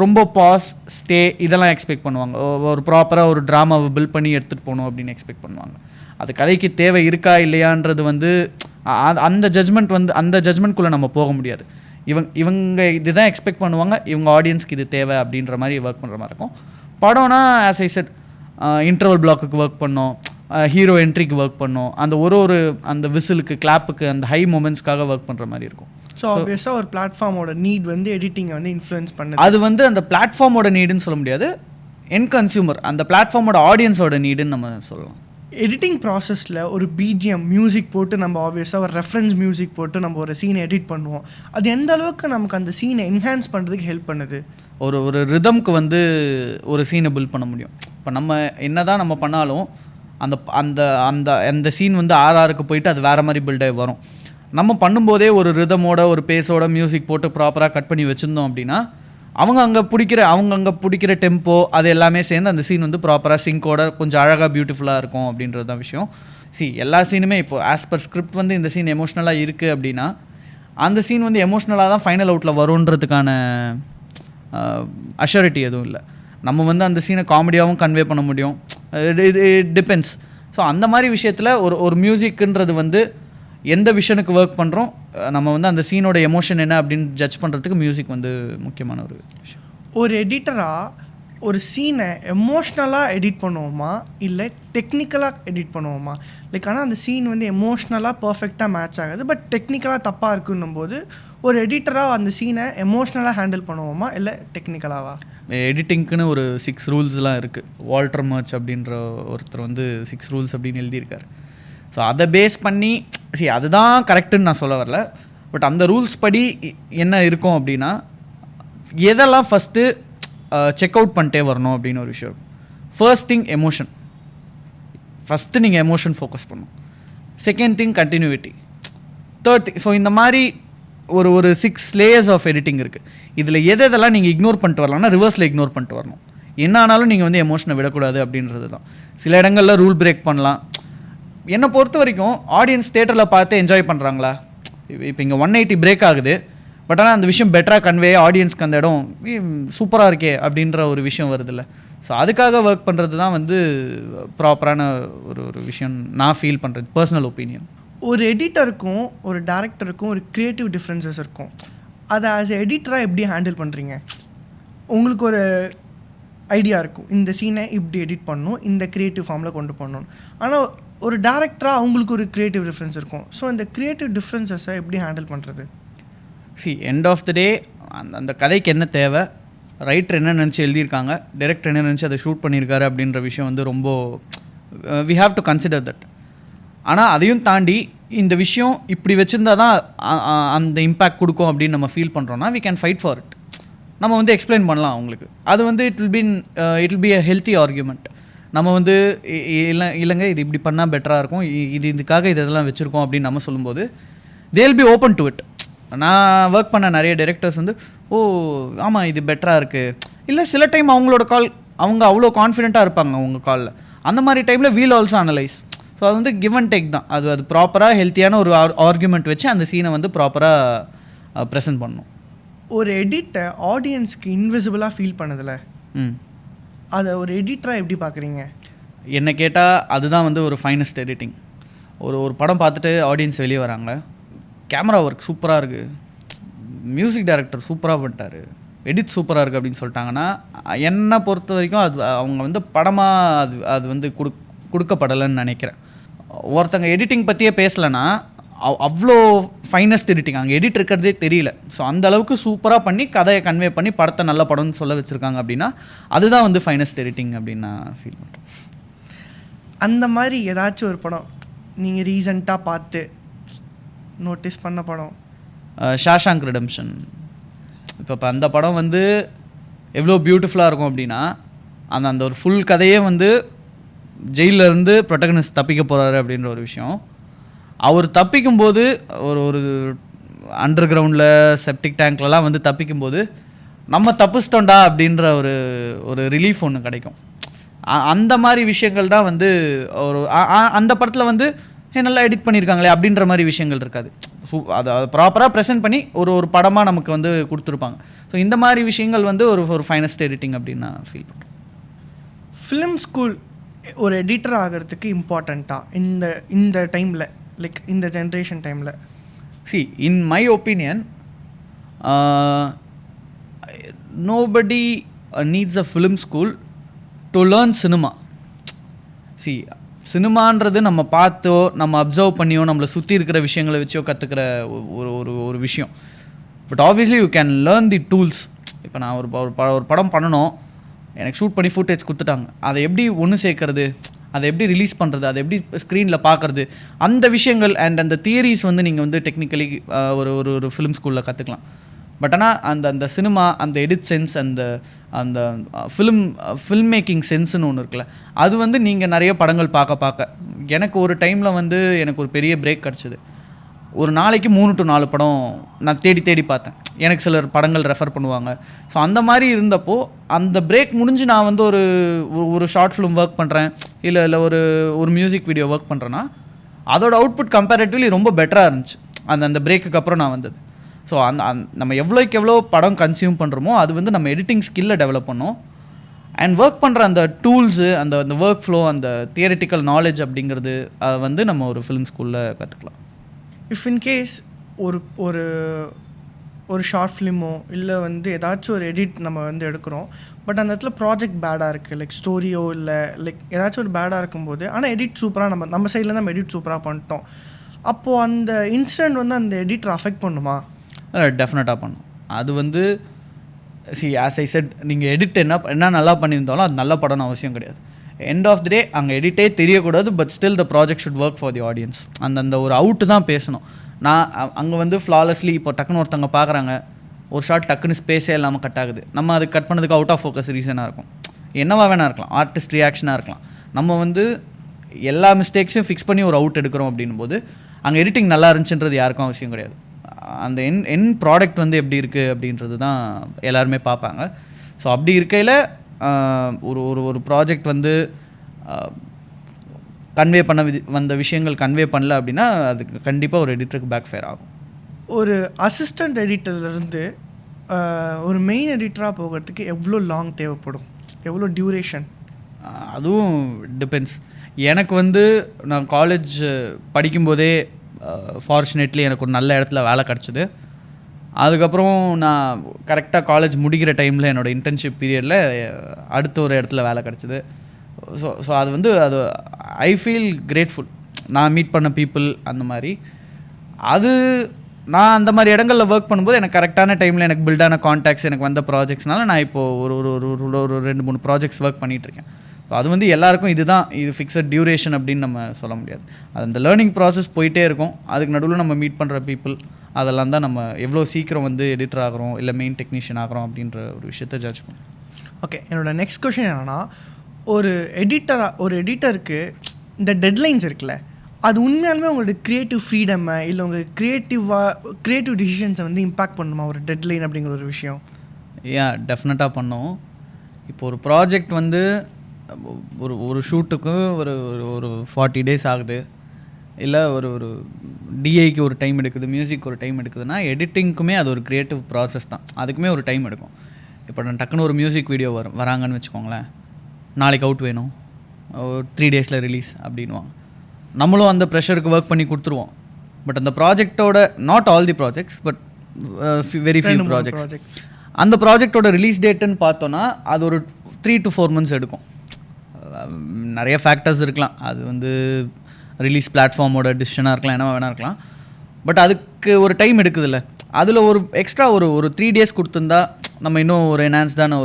ரொம்ப பாஸ், ஸ்டே இதெல்லாம் எக்ஸ்பெக்ட் பண்ணுவாங்க. ஒரு ப்ராப்பராக ஒரு ட்ராமாவை பில்ட் பண்ணி எடுத்துகிட்டு போகணும் அப்படின்னு எக்ஸ்பெக்ட் பண்ணுவாங்க. அது கதைக்கு தேவை இருக்கா இல்லையான்றது வந்து அந்த ஜட்ஜ்மெண்ட்குள்ளே நம்ம போக முடியாது. இவங்க இதுதான் எக்ஸ்பெக்ட் பண்ணுவாங்க, இவங்க ஆடியன்ஸ்க்கு இது தேவை அப்படின்ற மாதிரி ஒர்க் பண்ணுற மாதிரி இருக்கும். படம்னா ஆஸ் ஐ செட் இன்டர்வல் பிளாக்குக்கு ஒர்க் பண்ணோம், ஹீரோ என்ட்ரிக்கு ஒர்க் பண்ணோம், அந்த ஒரு அந்த விசிலுக்கு கிளாப்புக்கு அந்த ஹை மொமெண்ட்ஸ்க்காக ஒர்க் பண்ணுற மாதிரி இருக்கும். ஸோ ஆப்வியஸாக ஒரு பிளாட்ஃபார்மோட நீட் வந்து எடிட்டிங்கை வந்து இன்ஃப்ளூயன்ஸ் பண்ணுது. அது வந்து அந்த பிளாட்ஃபார்மோட நீடுன்னு சொல்ல முடியாது, என் கன்சியூமர் அந்த பிளாட்ஃபார்மோட ஆடியன்ஸோட நீடுன்னு நம்ம சொல்லலாம். எடிட்டிங் ப்ராசஸில் ஒரு பிஜிஎம் மியூசிக் போட்டு நம்ம ஆப்வியஸாக ஒரு ரெஃபரன்ஸ் மியூசிக் போட்டு நம்ம ஒரு சீனை எடிட் பண்ணுவோம். அது எந்த அளவுக்கு நமக்கு அந்த சீனை என்ஹான்ஸ் பண்ணுறதுக்கு ஹெல்ப் பண்ணுது? ஒரு ரிதம்க்கு வந்து ஒரு சீனை பில்ட் பண்ண முடியும். இப்போ நம்ம என்ன தான் நம்ம பண்ணாலும் அந்த அந்த அந்த அந்த சீன் வந்து ஆர்ஆருக்கு போயிட்டு அது வேறு மாதிரி பில்டாகி வரும். நம்ம பண்ணும்போதே ஒரு ரிதமோட ஒரு பேஸோட மியூசிக் போட்டு ப்ராப்பராக கட் பண்ணி வச்சுருந்தோம் அப்படின்னா அவங்க அங்கே பிடிக்கிற டெம்போ அது எல்லாமே சேர்ந்து அந்த சீன் வந்து ப்ராப்பராக சிங்கோட கொஞ்சம் அழகாக பியூட்டிஃபுல்லாக இருக்கும் அப்படின்றது தான் விஷயம். எல்லா சீனுமே இப்போது ஆஸ் பர் ஸ்கிரிப்ட் வந்து இந்த சீன் எமோஷ்னலாக இருக்குது அப்படின்னா அந்த சீன் வந்து எமோஷ்னலாக தான் ஃபைனல் அவுட்டில் வரும்ன்றதுக்கான அஷ்யூரிட்டி எதுவும் இல்லை. நம்ம வந்து அந்த சீனை காமெடியாகவும் கன்வே பண்ண முடியும், இது டிபெண்ட்ஸ். ஸோ அந்த மாதிரி விஷயத்தில் ஒரு மியூசிக்ன்றது வந்து எந்த விஷனுக்கு ஒர்க் பண்ணுறோம், நம்ம வந்து அந்த சீனோட எமோஷன் என்ன அப்படின்னு ஜட்ஜ் பண்ணுறதுக்கு மியூசிக் வந்து முக்கியமான ஒரு விஷயம். ஒரு எடிட்டராக ஒரு சீனை எமோஷ்னலாக எடிட் பண்ணுவோமா இல்லை டெக்னிக்கலாக எடிட் பண்ணுவோமா? லைக் ஆனால் அந்த சீன் வந்து எமோஷ்னலாக பர்ஃபெக்டாக மேட்ச் ஆகுது, பட் டெக்னிக்கலாக தப்பாக இருக்குன்னும் போது ஒரு எடிட்டராக அந்த சீனை எமோஷ்னலாக ஹேண்டில் பண்ணுவோமா இல்லை டெக்னிக்கலாவா? எடிட்டிங்க்குன்னு ஒரு 6 ரூல்ஸ்லாம் இருக்குது. வால்டர் மர்ச் அப்படின்ற ஒருத்தர் வந்து 6 ரூல்ஸ் அப்படின்னு எழுதியிருக்காரு. ஸோ அதை பேஸ் பண்ணி அதுதான் கரெக்டுன்னு நான் சொல்ல வரல. பட் அந்த ரூல்ஸ் படி என்ன இருக்கும் அப்படின்னா, எதெல்லாம் ஃபஸ்ட்டு செக் அவுட் பண்ணிட்டே வரணும் அப்படின்னு ஒரு விஷயம். First thing emotion. ஃபஸ்ட்டு நீங்கள் எமோஷன் ஃபோக்கஸ் பண்ணணும். Second thing continuity. Third thing. So இந்த மாதிரி ஒரு 6 லேயர்ஸ் ஆஃப் எடிட்டிங் இருக்குது. இதில் எதெல்லாம் நீங்கள் இக்னோர் பண்ணிட்டு வரலாம்னா ரிவர்ஸில் இக்னோர் பண்ணிட்டு வரணும். என்ன ஆனாலும் நீங்கள் வந்து எமோஷனை விடக்கூடாது அப்படின்றது தான். சில இடங்களில் ரூல் பிரேக் பண்ணலாம். என்னை பொறுத்த வரைக்கும் ஆடியன்ஸ் தேட்டரில் பார்த்து என்ஜாய் பண்ணுறாங்களா? இப்போ இங்கே 180 பிரேக் ஆகுது, பட் ஆனால் அந்த விஷயம் பெட்டராக கன்வே ஆடியன்ஸ்க்கு அந்த இடம் சூப்பராக இருக்கே அப்படின்ற ஒரு விஷயம் வருதில்ல. ஸோ அதுக்காக ஒர்க் பண்ணுறது தான் வந்து ப்ராப்பரான ஒரு விஷயம் நான் ஃபீல் பண்ணுறது, பர்சனல் ஒப்பீனியன். ஒரு எடிட்டருக்கும் ஒரு டேரக்டருக்கும் ஒரு க்ரியேட்டிவ் டிஃப்ரென்சஸ் இருக்கும். அதை ஆஸ் எடிட்டராக எப்படி ஹேண்டில் பண்ணுறீங்க? உங்களுக்கு ஒரு ஐடியா இருக்கும், இந்த சீனை இப்படி எடிட் பண்ணணும், இந்த க்ரியேட்டிவ் ஃபார்மில் கொண்டு போகணும். ஆனால் ஒரு டேரக்டராக அவங்களுக்கு ஒரு க்ரியேட்டிவ் டிஃப்ரென்ஸ் இருக்கும். ஸோ இந்த க்ரியேட்டிவ் டிஃப்ரென்சஸை எப்படி ஹேண்டில் பண்ணுறது? எண்ட் ஆஃப் த டே அந்த கதைக்கு என்ன தேவை, ரைட்டர் என்ன நினச்சி எழுதியிருக்காங்க, டைரக்டர் என்ன நினச்சி அதை ஷூட் பண்ணியிருக்காரு அப்படின்ற விஷயம் வந்து ரொம்ப we have to consider that. ஆனால் அதையும் தாண்டி இந்த விஷயம் இப்படி வச்சுருந்தா தான் அந்த இம்பேக்ட் கொடுக்கும் அப்படின்னு நம்ம ஃபீல் பண்ணுறோன்னா we can fight for it. நம்ம வந்து எக்ஸ்பிளைன் பண்ணலாம் அவங்களுக்கு. அது வந்து it will be a healthy argument. நம்ம வந்து இல்லைங்க இது இப்படி பண்ணால் பெட்டராக இருக்கும், இதுக்காக இதெல்லாம் வச்சுருக்கோம் அப்படின்னு நம்ம சொல்லும்போது they will be open to it. நான் ஒர்க் பண்ண நிறைய டைரக்டர்ஸ் வந்து ஓ ஆமாம் இது பெட்டராக இருக்குது. இல்லை சில டைம் அவங்களோட கால் அவங்க அவ்வளோ கான்ஃபிடென்ட்டாக இருப்பாங்க அவங்க காலில். அந்த மாதிரி டைமில் வீல் ஆல்சோ அனலைஸ். ஸோ அது வந்து கிவ் அண்ட் டேக் தான். அது ப்ராப்பராக ஹெல்த்தியான ஒரு ஆர்குமெண்ட் வச்சு அந்த சீனை வந்து ப்ராப்பராக ப்ரெசென்ட் பண்ணணும். ஒரு எடிட்டை ஆடியன்ஸ்க்கு இன்விசிபிளாக ஃபீல் பண்ணதில்ல, அதை ஒரு எடிட்டராக எப்படி பார்க்குறீங்க? என்னை கேட்டால் அதுதான் வந்து ஒரு ஃபைனஸ்ட் எடிட்டிங். ஒரு படம் பார்த்துட்டு ஆடியன்ஸ் வெளியே வராங்க, கேமரா ஒர்க் சூப்பராக இருக்குது, மியூசிக் டைரக்டர் சூப்பராக பண்ணிட்டாரு, எடிட் சூப்பராக இருக்குது அப்படின்னு சொல்லிட்டாங்கன்னா என்னை பொறுத்த வரைக்கும் அது அவங்க வந்து படமாக அது வந்து கொடுக்கப்படலைன்னு நினைக்கிறேன். ஒருத்தங்க எடிட்டிங் பற்றியே பேசலைன்னா அவ்வளோ ஃபைனஸ்ட் எடிட்டிங் அங்கே எடிட் இருக்கிறதே தெரியல. ஸோ அந்த அளவுக்கு சூப்பராக பண்ணி கதையை கன்வே பண்ணி படத்தை நல்ல படம்னு சொல்ல வச்சுருக்காங்க அப்படின்னா அதுதான் வந்து ஃபைனஸ்ட் எடிட்டிங் அப்படின்னு நான் ஃபீல் பண்ணுறேன். அந்த மாதிரி ஏதாச்சும் ஒரு படம் நீங்கள் ரீசண்டாக பார்த்து நோட்டீஸ் பண்ண படம்? Shawshank redemption. இப்போ அந்த படம் வந்து எவ்வளோ பியூட்டிஃபுல்லாக இருக்கும் அப்படின்னா அந்த ஒரு ஃபுல் கதையே வந்து ஜெயிலிருந்து ப்ரொட்டகனிஸ்ட் தப்பிக்க போகிறாரு அப்படின்ற ஒரு விஷயம். அவர் தப்பிக்கும்போது ஒரு அண்டர் கிரவுண்டில் செப்டிக் டேங்க்லலாம் வந்து தப்பிக்கும்போது நம்ம தப்பிச்சிட்டோண்டா அப்படின்ற ஒரு ரிலீஃப் ஒன்று கிடைக்கும். அந்த மாதிரி விஷயங்கள் தான் வந்து அந்த படத்தில் வந்து நல்லா எடிட் பண்ணியிருக்காங்களே அப்படின்ற மாதிரி விஷயங்கள் இருக்காது. அதை ப்ராப்பராக ப்ரெசென்ட் பண்ணி ஒரு படமாக நமக்கு வந்து கொடுத்துருப்பாங்க. ஸோ இந்த மாதிரி விஷயங்கள் வந்து ஒரு ஃபைனஸ்ட் எடிட்டிங் அப்படின்னு நான் ஃபீல் பண்ணுறேன். ஃபிலிம் ஸ்கூல் ஒரு எடிட்டர் ஆகிறதுக்கு இம்பார்ட்டண்ட்டாக இந்த டைமில், லைக் இந்த ஜென்ரேஷன் டைமில்? In my opinion nobody needs a film school to learn cinema. சினிமான்றது நம்ம பார்த்தோ நம்ம அப்சர்வ் பண்ணியோ நம்மளை சுற்றி இருக்கிற விஷயங்களை வச்சோ கற்றுக்கிற ஒரு விஷயம். But obviously you can learn the tools. இப்போ நான் ஒரு படம் பண்ணணும், எனக்கு ஷூட் பண்ணி ஃபுட்டேஜ் கொடுத்துட்டாங்க, அதை எப்படி ஒன்று சேர்க்கறது, அதை எப்படி ரிலீஸ் பண்ணுறது, அதை எப்படி ஸ்க்ரீனில் பார்க்குறது, அந்த விஷயங்கள் அண்ட் அந்த தியரிஸ் வந்து நீங்கள் வந்து டெக்னிக்கலி ஒரு ஃபிலிம் ஸ்கூலில் கற்றுக்கலாம். பட் ஆனால் அந்த சினிமா, அந்த எடிட் சென்ஸ், அந்த ஃபில்ம் மேக்கிங் சென்ஸ்னு ஒன்று இருக்குல்ல, அது வந்து நீங்கள் நிறைய படங்கள் பார்க்க எனக்கு ஒரு டைமில் வந்து எனக்கு ஒரு பெரிய பிரேக் கிடச்சிது. ஒரு நாளைக்கு 3 to 4 படம் நான் தேடி பார்த்தேன். எனக்கு சிலர் படங்கள் ரெஃபர் பண்ணுவாங்க. ஸோ அந்த மாதிரி இருந்தப்போ அந்த பிரேக் முடிஞ்சு நான் வந்து ஒரு ஷார்ட் ஃபிலிம் ஒர்க் பண்ணுறேன், இல்லை ஒரு மியூசிக் வீடியோ ஒர்க் பண்ணுறேன்னா அதோட அவுட்புட் கம்பேரிட்டிவ்லி ரொம்ப பெட்டராக இருந்துச்சு அந்த பிரேக்குக்கு அப்புறம் நான் வந்தது. ஸோ நம்ம எவ்வளோக்கு எவ்வளோ படம் கன்சியூம் பண்ணுறோமோ அது வந்து நம்ம எடிட்டிங் ஸ்கில்லை டெவலப் பண்ணோம். அண்ட் ஒர்க் பண்ணுற அந்த டூல்ஸு, அந்த ஒர்க் ஃப்ளோ, அந்த தியரிட்டிக்கல் நாலேஜ் அப்படிங்கிறது வந்து நம்ம ஒரு ஃபிலிம் ஸ்கூலில் கற்றுக்கலாம். இஃப் இன்கேஸ் ஒரு ஒரு ஷார்ட் ஃபிலிமோ இல்லை வந்து ஏதாச்சும் ஒரு எடிட் நம்ம வந்து எடுக்கிறோம். பட் அந்த இடத்துல ப்ராஜெக்ட் பேடாக இருக்குது, லைக் ஸ்டோரியோ இல்லை லைக் ஏதாச்சும் ஒரு பேடாக இருக்கும்போது, ஆனால் எடிட் சூப்பராக நம்ம சைடில் நம்ம எடிட் சூப்பராக பண்ணிட்டோம். அப்போது அந்த இன்சிடெண்ட் வந்து அந்த எடிட்டர் அஃபெக்ட் பண்ணுமா? டெஃபினட்டாக பண்ணும். அது வந்து ஆஸ் ஐ செட், நீங்கள் எடிட் என்ன நல்லா பண்ணியிருந்தாலும் அது நல்ல படம்னு அவசியம் கிடையாது. எண்ட் ஆஃப் தி டே அங்கே எடிட்டே தெரியக்கூடாது, but still the project should work for the audience. அந்த ஒரு அவுட்டு தான் பேசணும். நான் அங்கே வந்து ஃப்ளாலெஸ்லி இப்போ டக்குன்னு ஒருத்தவங்க பார்க்குறாங்க, ஒரு ஷார்ட் டக்குன்னு ஸ்பேஸே இல்லாமல் கட் ஆகுது, நம்ம அது கட் பண்ணதுக்கு அவுட் ஆஃப் ஃபோக்கஸ் ரீசனாக இருக்கும், என்னவா வேணா இருக்கலாம், ஆர்டிஸ்ட் ரியாக்ஷனாக இருக்கலாம். நம்ம வந்து எல்லா மிஸ்டேக்ஸையும் ஃபிக்ஸ் பண்ணி ஒரு அவுட் எடுக்கிறோம் அப்படின்னும் போது அங்கே எடிட்டிங் நல்லா இருந்துச்சுன்றது யாருக்கும் அவசியம் கிடையாது. அந்த என் ப்ராடக்ட் வந்து எப்படி இருக்குது அப்படின்றது தான் எல்லாருமே பார்ப்பாங்க. ஸோ அப்படி இருக்கையில் ஒரு ப்ராஜெக்ட் வந்து கன்வே பண்ண வந்த விஷயங்கள் கன்வே பண்ணல அப்படின்னா அதுக்கு கண்டிப்பாக ஒரு எடிட்டருக்கு பேக் ஃபேர் ஆகும். ஒரு அசிஸ்டண்ட் எடிட்டர்லேருந்து ஒரு மெயின் எடிட்டராக போகிறதுக்கு எவ்வளோ லாங் தேவைப்படும், எவ்வளோ டியூரேஷன்? அதுவும் டிபெண்ட்ஸ். எனக்கு வந்து நான் காலேஜ் படிக்கும்போதே ஃபார்ச்சுனேட்லி எனக்கு ஒரு நல்ல இடத்துல வேலை கிடச்சிது. அதுக்கப்புறம் நான் கரெக்டாக காலேஜ் முடிக்கிற டைமில் என்னோடய இன்டர்ன்ஷிப் பீரியடில் அடுத்த ஒரு இடத்துல வேலை கிடச்சிது. ஸோ அது வந்து அது ஐ ஃபீல் கிரேட்ஃபுல். நான் மீட் பண்ண பீப்புள் அந்த மாதிரி, அது நான் அந்த மாதிரி இடங்களில் ஒர்க் பண்ணும்போது எனக்கு கரெக்டான டைமில் எனக்கு பில்டான கான்டாக்ட்ஸ் எனக்கு வந்த ப்ராஜெக்ட்ஸ்னால நான் இப்போது ஒரு 2-3 ப்ராஜெக்ட்ஸ் ஒர்க் பண்ணிகிட்ருக்கேன். ஸோ அது வந்து எல்லாருக்கும் இது ஃபிக்ஸட் டியூரேஷன் அப்படின்னு நம்ம சொல்ல முடியாது. அது அந்த லேர்னிங் ப்ராசஸ் போயிட்டே இருக்கும். அதுக்கு நடுவில் நம்ம மீட் பண்ணுற பீப்புள் அதெல்லாம் தான் நம்ம எவ்வளோ சீக்கிரம் வந்து எடிட்டர் ஆகிறோம் இல்லை மெயின் டெக்னீஷியன் ஆகிறோம் அப்படின்ற ஒரு விஷயத்தை ஜட்ஜ் பண்ணும். ஓகே, என்னோடய நெக்ஸ்ட் கொஷின் என்னென்னா, ஒரு எடிட்டருக்கு இந்த டெட்லைன்ஸ் இருக்குல்ல, அது உண்மையாலுமே உங்களோட க்ரியேட்டிவ் ஃப்ரீடமை இல்லை உங்கள் க்ரியேட்டிவ் டிசிஷன்ஸை வந்து இம்பேக்ட் பண்ணுமா ஒரு டெட்லைன் அப்படிங்கிற ஒரு விஷயம்? டெஃபினட்டாக பண்ணும். இப்போ ஒரு ப்ராஜெக்ட் வந்து ஒரு ஷூட்டுக்கு ஒரு 40 days ஆகுது, இல்லை ஒரு டிஐக்கு ஒரு டைம் எடுக்குது, மியூசிக் ஒரு டைம் எடுக்குதுன்னா எடிட்டிங்க்குமே அது ஒரு க்ரியேட்டிவ் ப்ராசஸ் தான், அதுக்குமே ஒரு டைம் எடுக்கும். இப்போ நான் டக்குன்னு ஒரு மியூசிக் வீடியோ வராங்கன்னு வச்சுக்கோங்களேன், நாளைக்கு அவுட் வேணும், 3 days ரிலீஸ் அப்படின்வாங்க. நம்மளும் அந்த ப்ரெஷருக்கு ஒர்க் பண்ணி கொடுத்துருவோம். பட் அந்த ப்ராஜெக்டோட not all the projects but very few projects, அந்த ப்ராஜெக்டோட ரிலீஸ் டேட்டுன்னு பார்த்தோன்னா அது ஒரு 3 to 4 months எடுக்கும். நிறைய ஃபேக்டர்ஸ் இருக்கலாம், அது வந்து ரிலீஸ் பிளாட்ஃபார்மோட டிசிஷனாக இருக்கலாம், என்ன வேணா இருக்கலாம். பட் அதுக்கு ஒரு டைம் எடுக்குதுல்ல, அதில் ஒரு எக்ஸ்ட்ரா ஒரு 3 days கொடுத்துருந்தா நம்ம இன்னும் ஒரு என்ஹான்ஸ்டான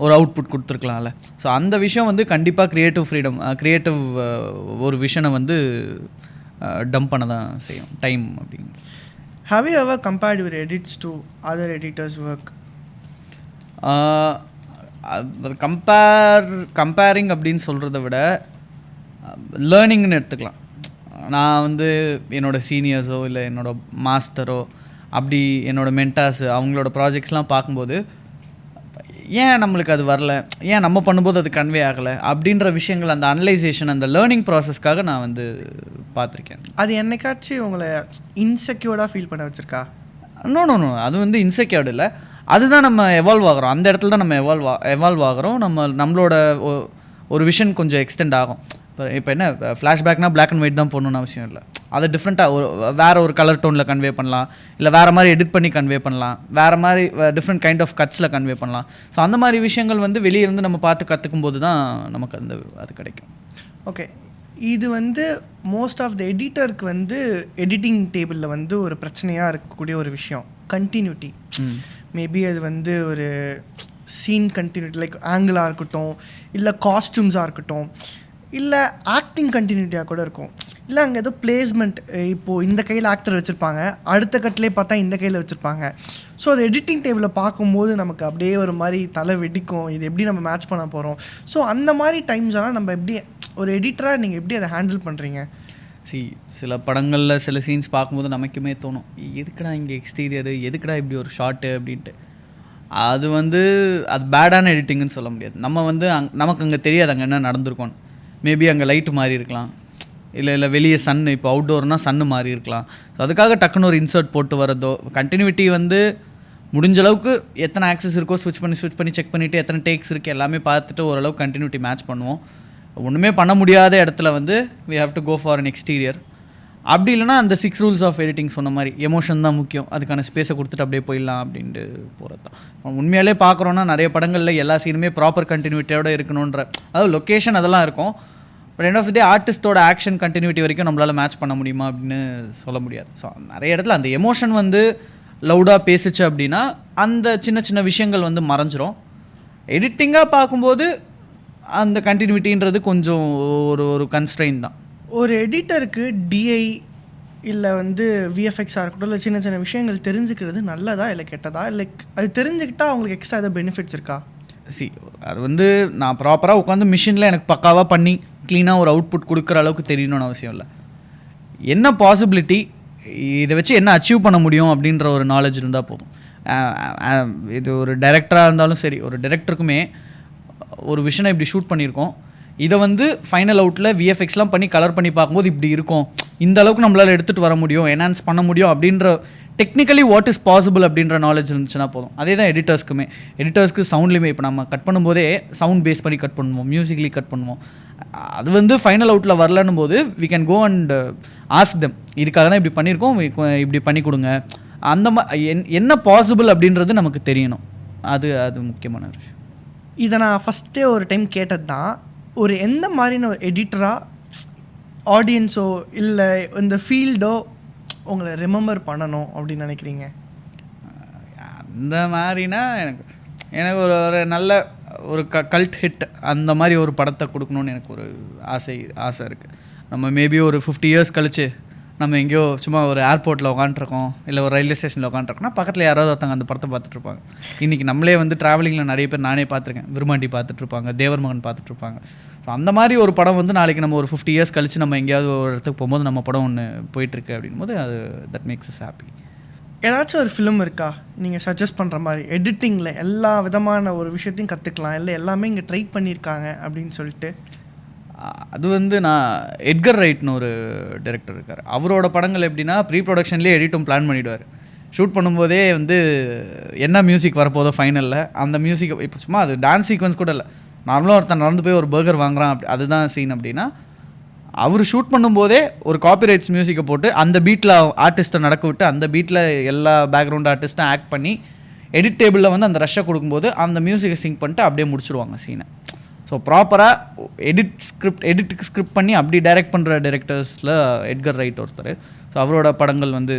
ஒரு அவுட்புட் கொடுத்துருக்கலாம்ல. ஸோ அந்த விஷயம் வந்து கண்டிப்பாக க்ரியேட்டிவ் ஒரு விஷனை வந்து டம்ப் பண்ண தான் செய்யும் டைம் அப்படிங்க. Have you ever compared your edits to other editors' work? Comparing அப்படின்னு சொல்கிறத விட லேர்னிங்னு எடுத்துக்கலாம். நான் வந்து என்னோடய சீனியர்ஸோ இல்லை என்னோடய மாஸ்டரோ அப்படி என்னோடய மென்டார்ஸ் அவங்களோட ப்ராஜெக்ட்ஸ்லாம் பார்க்கும்போது ஏன் நம்மளுக்கு அது வரல, ஏன் நம்ம பண்ணும்போது அது கன்வே ஆகலை அப்படின்ற விஷயங்கள், அந்த அனலைசேஷன், அந்த லேர்னிங் ப்ராசஸ்க்காக நான் வந்து பார்த்துருக்கேன். அது என்னைக்காச்சும் உங்களை இன்செக்யூர்டாக ஃபீல் பண்ண வச்சுருக்கா? நோ, அது வந்து இன்செக்யூர்டு இல்லை, அதுதான் நம்ம எவால்வ் ஆகிறோம். அந்த இடத்துல தான் நம்ம எவால்வ் ஆகிறோம். நம்மளோட ஒரு விஷன் கொஞ்சம் எக்ஸ்டெண்ட் ஆகும். இப்போ என்ன ஃப்ளாஷ்பேக்னா பிளாக் அண்ட் ஒயிட் தான் போடணுன்னு அவசியம் இல்லை, அதை டிஃப்ரெண்ட்டாக வேறு ஒரு கலர் டோனில் கன்வே பண்ணலாம், இல்லை வேறு மாதிரி எடிட் பண்ணி கன்வே பண்ணலாம், வேறு மாதிரி டிஃப்ரெண்ட் கைண்ட் ஆஃப் கட்ஸில் கன்வே பண்ணலாம். ஸோ அந்த மாதிரி விஷயங்கள் வந்து வெளியே இருந்து நம்ம பார்த்து கற்றுக்கும் போது தான் நமக்கு அது கிடைக்கும். ஓகே, இது வந்து மோஸ்ட் ஆஃப் த எடிட்டருக்கு வந்து எடிட்டிங் டேபிளில் வந்து ஒரு பிரச்சனையாக இருக்கக்கூடிய ஒரு விஷயம், கண்டினியூட்டி. மேபி அது வந்து ஒரு சீன் கண்டினியூட்டி, லைக் ஆங்கிளாக இருக்கட்டும், இல்லை காஸ்டியூம்ஸாக இருக்கட்டும், இல்லை ஆக்டிங் கண்டினியூட்டியாக கூட இருக்கும், இல்லை அங்கே ஏதோ பிளேஸ்மெண்ட், இப்போது இந்த கையில் ஆக்டர் வச்சுருப்பாங்க, அடுத்த கட்டிலே பார்த்தா இந்த கையில் வச்சுருப்பாங்க. ஸோ அது எடிட்டிங் டேபிளில் பார்க்கும்போது நமக்கு அப்படியே ஒரு மாதிரி தலை வெடிக்கும், இது எப்படி நம்ம மேட்ச் பண்ண போகிறோம். ஸோ அந்த மாதிரி டைம்ஸ் எல்லாம் நம்ம எப்படி ஒரு எடிட்டராக நீங்கள் எப்படி அதை ஹேண்டில் பண்ணுறீங்க? சில படங்களில் சில சீன்ஸ் பார்க்கும்போது நமக்குமே தோணும், எதுக்குடா இங்கே எக்ஸ்டீரியரு, எதுக்குடா இப்படி ஒரு ஷார்ட்டு அப்படின்ட்டு. அது வந்து அது பேடான எடிட்டிங்னு சொல்ல முடியாது. நம்ம வந்து நமக்கு அங்கே தெரியாது அங்கே என்ன நடந்திருக்கோன்னு. மேபி அங்கே லைட்டு மாறி இருக்கலாம், இல்லை வெளியே சன்னு, இப்போ அவுட்டோர்னால் சன்னு மாறி இருக்கலாம். ஸோ அதுக்காக டக்குன்னு ஒரு இன்சர்ட் போட்டு வரதோ, கண்டினியூட்டி வந்து முடிஞ்ச அளவுக்கு எத்தனை ஆக்சஸ் இருக்கோ ஸ்விட்ச் பண்ணி செக் பண்ணிவிட்டு எத்தனை டேக்ஸ் இருக்குது எல்லாமே பார்த்துட்டு ஓரளவுக்கு கண்டினியூட்டி மேட்ச் பண்ணுவோம். ஒன்றுமே பண்ண முடியாத இடத்துல வந்து we have to go for an exterior. அப்படி இல்லைனா அந்த 6 ரூல்ஸ் ஆஃப் எடிட்டிங் சொன்ன மாதிரி எமோஷன் தான் முக்கியம், அதுக்கான ஸ்பேஸை கொடுத்துட்டு அப்படியே போயிடலாம் அப்படின்ட்டு போகிறது தான். உண்மையாலே பார்க்குறோன்னா நிறைய படங்களில் எல்லா சீனுமே ப்ராப்பர் கண்டினியூட்டியோடு இருக்கணுன்ற, அதாவது லொக்கேஷன் அதெல்லாம் இருக்கும். பட் எண்ட் ஆஃப் த டே ஆர்டிஸ்டோட ஆக்ஷன் கண்டினியூட்டி வரைக்கும் நம்மளால் மேட்ச் பண்ண முடியுமா அப்படின்னு சொல்ல முடியாது. ஸோ நிறைய இடத்துல அந்த எமோஷன் வந்து லவுடாக பேசிச்சு அப்படின்னா அந்த சின்ன சின்ன விஷயங்கள் வந்து மறைஞ்சிரும். எடிட்டிங்காக பார்க்கும்போது அந்த கண்டினியூட்டின்றது கொஞ்சம் ஒரு கன்ஸ்ட்ரெயின் தான். ஒரு எடிட்டருக்கு டிஐ இல்லை வந்து விஎஃப்எக்ஸாக இருக்கட்டும், இல்லை சின்ன சின்ன விஷயங்கள் தெரிஞ்சுக்கிறது நல்லதா இல்லை கெட்டதா, இல்லை அது தெரிஞ்சுக்கிட்டால் அவங்களுக்கு எக்ஸ்ட்ரா ஏதாவது பெனிஃபிட்ஸ் இருக்கா? அது வந்து நான் ப்ராப்பராக உட்காந்து மிஷினில் எனக்கு பக்காவாக பண்ணி க்ளீனாக ஒரு அவுட்புட் கொடுக்குற அளவுக்கு தெரியணும்னு அவசியம் இல்லை. என்ன பாசிபிலிட்டி, இதை வச்சு என்ன அச்சீவ் பண்ண முடியும் அப்படின்ற ஒரு நாலேஜ் இருந்தால் போதும். இது ஒரு டைரக்டராக இருந்தாலும் சரி, ஒரு டைரக்டருக்குமே ஒரு விஷனை இப்படி ஷூட் பண்ணியிருக்கோம், இதை வந்து ஃபைனல் அவுட்டில் விஎஃப்எக்ஸ்லாம் பண்ணி கலர் பண்ணி பார்க்கும்போது இப்படி இருக்கும், இந்த அளவுக்கு நம்மளால் எடுத்துகிட்டு வர முடியும், என்ஹான்ஸ் பண்ண முடியும் அப்படின்ற டெக்னிக்கலி வாட் இஸ் பாசிபிள் அப்படின்ற நாலேஜ் இருந்துச்சுன்னா போதும். அதே தான் எடிட்டர்ஸ்க்கு சவுண்ட்லேயுமே இப்போ நம்ம கட் பண்ணும்போதே சவுண்ட் பேஸ் பண்ணி கட் பண்ணுவோம், மியூசிக்லி கட் பண்ணுவோம். அது வந்து ஃபைனல் அவுட்டில் வரலன்னும் போது we can go and ask them, இதுக்காக தான் இப்படி பண்ணியிருக்கோம், இப்படி பண்ணி கொடுங்க, அந்த என்ன பாசிபிள் அப்படின்றது நமக்கு தெரியணும். அது முக்கியமான விஷயம். இதை நான் ஃபஸ்ட்டே ஒரு டைம் கேட்டது தான், ஒரு எந்த மாதிரின ஒரு எடிட்டராக ஆடியன்ஸோ இல்லை இந்த ஃபீல்டோ உங்களை ரிமெம்பர் பண்ணணும் அப்படின்னு நினைக்கிறீங்க? அந்த மாதிரினா எனக்கு ஒரு நல்ல ஒரு கல்ட் ஹிட் அந்த மாதிரி ஒரு படத்தை கொடுக்கணுன்னு எனக்கு ஒரு ஆசை இருக்குது. நம்ம மேபி ஒரு 50 இயர்ஸ் கழிச்சு நம்ம எங்கேயோ சும்மா ஒரு ஏர்போர்ட்டில் உட்காந்துருக்கோம், இல்லை ஒரு ரயில்வே ஸ்டேஷனில் உட்காந்துருக்கோம்னா பக்கத்தில் யாராவது ஒருத்தங்க அந்த படத்தை பார்த்துட்ருப்பாங்க. இன்றைக்கி நம்மளே வந்து ட்ராவலிங்கில் நிறைய பேர், நானே பார்த்துருக்கேன், விருமாண்டி பார்த்துட்ருப்பாங்க, தேவர் மகன் பார்த்துட்ருப்பாங்க. ஸோ அந்த மாதிரி ஒரு படம் வந்து நாளைக்கு நம்ம ஒரு 50 இயர்ஸ் கழிச்சு நம்ம எங்கேயாவது ஒரு இடத்துக்கு போகும்போது நம்ம படம் ஒன்று போயிட்டுருக்கு அப்படின்போது அது தட் மேக்ஸ் அஸ் ஹாப்பி. ஏதாச்சும் ஒரு ஃபிலிம் இருக்கா நீங்கள் சஜஸ்ட் பண்ணுற மாதிரி, எடிட்டிங்கில் எல்லா விதமான ஒரு விஷயத்தையும் கற்றுக்கலாம், இல்லை எல்லாமே இங்கே ட்ரை பண்ணியிருக்காங்க அப்படின்னு சொல்லிட்டு? அது வந்து நான் எட்கர் ரைட்னு ஒரு டைரக்டர் இருக்கார். அவரோட படங்கள் எப்படின்னா ப்ரீ ப்ரொடக்ஷன்லேயே எடிட்டும் பிளான் பண்ணிவிடுவார். ஷூட் பண்ணும்போதே வந்து என்ன மியூசிக் வரப்போதோ ஃபைனலில் அந்த மியூசிக், இப்போ சும்மா அது டான்ஸ் சீக்வன்ஸ் கூட இல்லை, நார்மலாக ஒருத்தன் நடந்து போய் ஒரு பர்கர் வாங்குறான், அதுதான் சீன் அப்படின்னா அவர் ஷூட் பண்ணும்போதே ஒரு காப்பிரைட்ஸ் மியூசிக்கை போட்டு அந்த பீட்டில் ஆர்டிஸ்ட்டை நடக்க விட்டு அந்த பீட்டில் எல்லா பேக்ரவுண்ட் ஆர்டிஸ்ட்டும் ஆக்ட் பண்ணி எடிட் டேபிளில் வந்து அந்த ரஷ்ஷை கொடுக்கும்போது அந்த மியூசிக்கை சிங்க் பண்ணிட்டு அப்படியே முடிச்சுடுவாங்க சீனை. ஸோ ப்ராப்பராக எடிட்டுக்கு ஸ்கிரிப்ட் பண்ணி அப்படி டைரக்ட் பண்ணுற டைரக்டர்ஸில் எட்கர் ரைட் ஒருத்தர். ஸோ அவரோட படங்கள் வந்து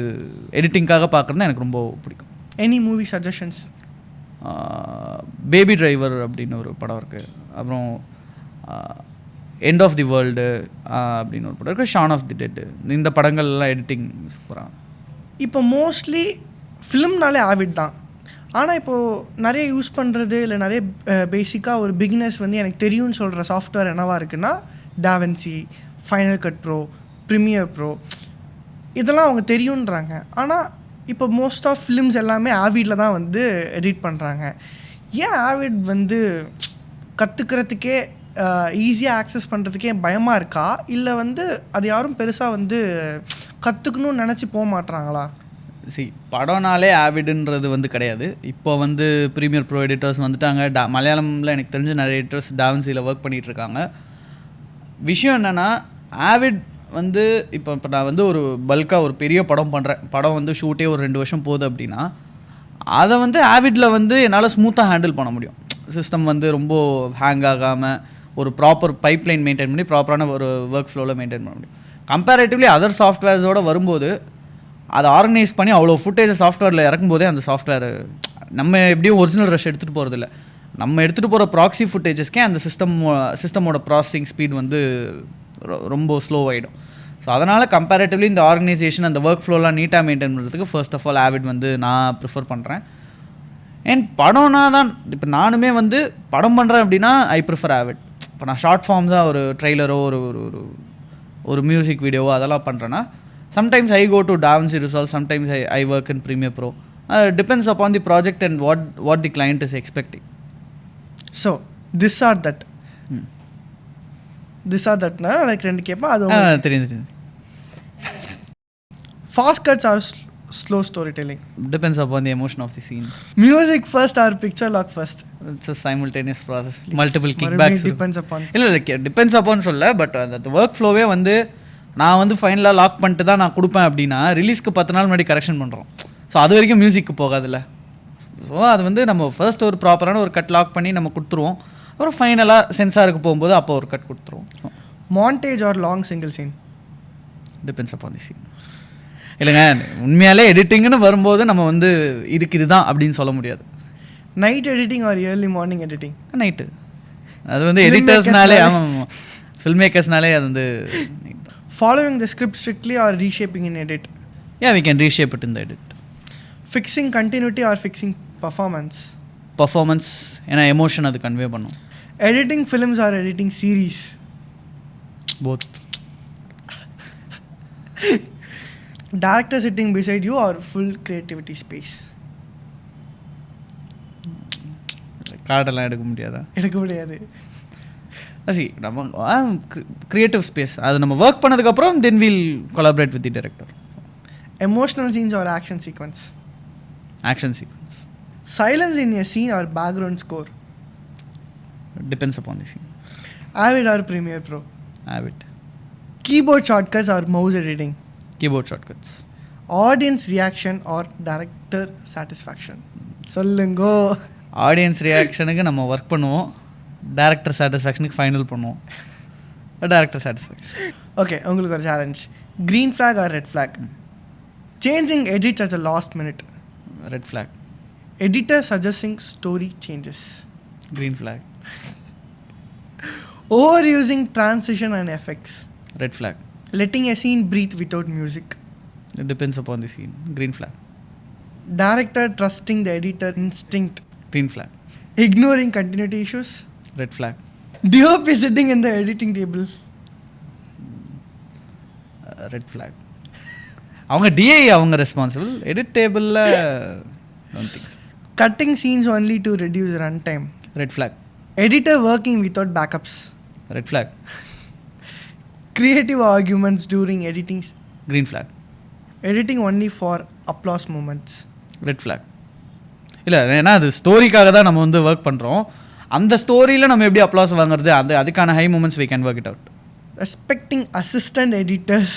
எடிட்டிங்காக பார்க்குறது எனக்கு ரொம்ப பிடிக்கும். Any movie suggestions? Baby driver அப்படின்னு ஒரு படம் இருக்குது, அப்புறம் எண்ட் ஆஃப் தி வேர்ல்டு அப்படின்னு ஒரு படம் இருக்குது, ஷான் ஆஃப் தி டெட். இந்த படங்கள்லாம் எடிட்டிங் சூப்பராக. இப்போ மோஸ்ட்லி ஃபிலிம்னாலே ஆவிட் தான், ஆனால் இப்போது நிறைய யூஸ் பண்ணுறது இல்லை நிறைய பேசிக்காக ஒரு பிகினர்ஸ் வந்து எனக்கு தெரியும்னு சொல்கிற சாஃப்ட்வேர் என்னவாக இருக்குன்னா DaVinci, Final Cut Pro, Premiere Pro, இதெல்லாம் அவங்க தெரியுன்றாங்க. ஆனால் இப்போ மோஸ்ட் ஆஃப் ஃபிலிம்ஸ் எல்லாமே ஆவிடில் தான் வந்து எடிட் பண்ணுறாங்க. ஏன் ஆவிட் வந்து கற்றுக்கிறதுக்கே ஈஸியாக ஆக்சஸ் பண்ணுறதுக்கே பயமாக இருக்கா, இல்லை வந்து அது யாரும் பெருசாக வந்து கற்றுக்கணும்னு நினச்சி போக மாட்டுறாங்களா? படம்னாலே ஆவிடுன்றது வந்து கிடையாது. இப்போ வந்து ப்ரீமியர் ப்ரோ எடிட்டர்ஸ் வந்துட்டாங்க. மலையாளமில் எனக்கு தெரிஞ்ச நிறைய எடிட்டர்ஸ் டாவின்சியில் ஒர்க் பண்ணிகிட்ருக்காங்க. விஷயம் என்னென்னா ஆவிட் வந்து இப்போ நான் வந்து ஒரு பல்காக ஒரு பெரிய படம் பண்ணுறேன், படம் வந்து ஷூட்டே ஒரு 2 வருஷம் போகுது அப்படின்னா அதை வந்து ஆவிடில் வந்து என்னால் ஸ்மூத்தாக ஹேண்டில் பண்ண முடியும். சிஸ்டம் வந்து ரொம்ப ஹேங் ஆகாமல் ஒரு ப்ராப்பர் பைப்லைன் மெயின்டைன் பண்ணி ப்ராப்பரான ஒரு ஒர்க் ஃப்ளோவில் மெயின்டைன் பண்ண முடியும். கம்பேரேட்டிவ்லி அதர் சாஃப்ட்வேர்ஸோடு வரும்போது அதை ஆர்கனைஸ் பண்ணி அவ்வளோ ஃபுட்டேஜை சாஃப்ட்வேரில் இறக்கும்போதே அந்த சாஃப்ட்வேர் நம்ம எப்படியும் ஒரிஜினல் ரஷ் எடுத்துகிட்டு போகிறதில்ல, நம்ம எடுத்துகிட்டு போகிற ப்ராக்ஸி ஃபுட்டேஜஸ்க்கே அந்த சிஸ்டமோட ப்ராசஸிங் ஸ்பீட் வந்து ரொம்ப ஸ்லோவாகிடும். ஸோ அதனால் கம்பேரேட்டிவ்லி இந்த ஆர்கனைசேஷன் அந்த ஒர்க் ஃப்ளோலாம் நீட்டாக மெயின்டைன் பண்ணுறதுக்கு ஃபர்ஸ்ட் ஆஃப் ஆல் ஆவிட் வந்து நான் ப்ரிஃபர் பண்ணுறேன். அண்ட் படம்னா தான் இப்போ நானுமே வந்து படம் பண்ணுறேன் அப்படின்னா ஐ ப்ரிஃபர் ஆவிட். இப்போ நான் ஷார்ட் ஃபார்ம்ஸாக ஒரு ட்ரெய்லரோ ஒரு மியூசிக் வீடியோவோ அதெல்லாம் பண்ணுறேன்னா sometimes I go to DaVinci Resolve, sometimes I work in Premiere Pro. Depends upon the project and what the client is expecting. So this or that na like ரெண்டு கேப்பா அது தெரியும். Fast cuts or slow storytelling? Depends upon the emotion of the scene. Music first or picture lock first? It's a simultaneous process. Multiple kickbacks. Depends upon. இல்ல depends upon சொல்ல, but அந்த work flow-வே வந்து நான் வந்து ஃபைனலாக லாக் பண்ணிட்டு தான் நான் கொடுப்பேன் அப்படின்னா ரிலீஸ்க்கு 10 நாள் முன்னாடி கரெக்ஷன் பண்ணுறோம். ஸோ அது வரைக்கும் மியூசிக்கு போகாதுல்ல. ஸோ அது வந்து நம்ம ஃபர்ஸ்ட் ஒரு ப்ராப்பரான ஒரு கட் லாக் பண்ணி நம்ம கொடுத்துருவோம். அப்புறம் ஃபைனலாக சென்சாருக்கு போகும்போது அப்போ ஒரு கட் கொடுத்துருவோம். Montage or long single scene? Depends upon the scene. இல்லைங்க, உண்மையாலே எடிட்டிங்னு வரும்போது நம்ம வந்து இதுதான் அப்படின்னு சொல்ல முடியாது. Night editing or early morning editing? Night. அது வந்து எடிட்டர்ஸ்னாலே, ஆமாம், ஃபில்ம் மேக்கர்ஸ்னாலே அது வந்து. Following the script strictly or reshaping in edit? We can reshape it in the edit. Fixing continuity or fixing performance? ஏன்னா எமோஷன் அது கன்வே பண்ணும். Editing films or editing series? Both. Director sitting beside you or full creativity space? கார்டெல்லாம் எடுக்க முடியாதா? எடுக்க முடியாது. நம்ம creative space அது நம்ம ஒர்க் பண்ணதுக்கப்புறம் then will collaborate with the director. Emotional scenes or action sequence? Action sequence. Silence in a scene or background score? Depends upon the scene. Avid or Premiere Pro? Avid. Keyboard shortcuts or mouse editing? Keyboard shortcuts. Audience reaction or director satisfaction? சொல்லுங்கோ. Audience ரியாக்ஷனுக்கு நம்ம work பண்ணுவோம், director சாட்டிஸ்ஃபேக்ஷனுக்கு final பண்ணுவோம். Director satisfaction. Okay, உங்களுக்கு ஒரு challenge. Green flag or red flag? Changing edits at the last minute? Red flag. Editor suggesting story changes? Green flag. Over using transition and effects? Red flag. Letting a scene breathe without music? It depends upon the scene. Green flag. Director trusting the editor instinct? Green flag. Ignoring continuity issues? Red flag. DOP sitting in the editing table? Red flag. அவங்க DI அவங்க responsible, edit டேபிளில் don't think so. Cutting scenes only to reduce runtime? Red flag. Editor working without backups? Red flag. Creative arguments during editing? Green flag. Editing only for applause moments? Red flag. இல்லை, ஏன்னா அது ஸ்டோரிக்காக தான் நம்ம வந்து work பண்ணுறோம். அந்த ஸ்டோரியில் நம்ம எப்படி அப்ளாஸ் வாங்குறது, அதுக்கான high moments we can work it out. Respecting assistant editors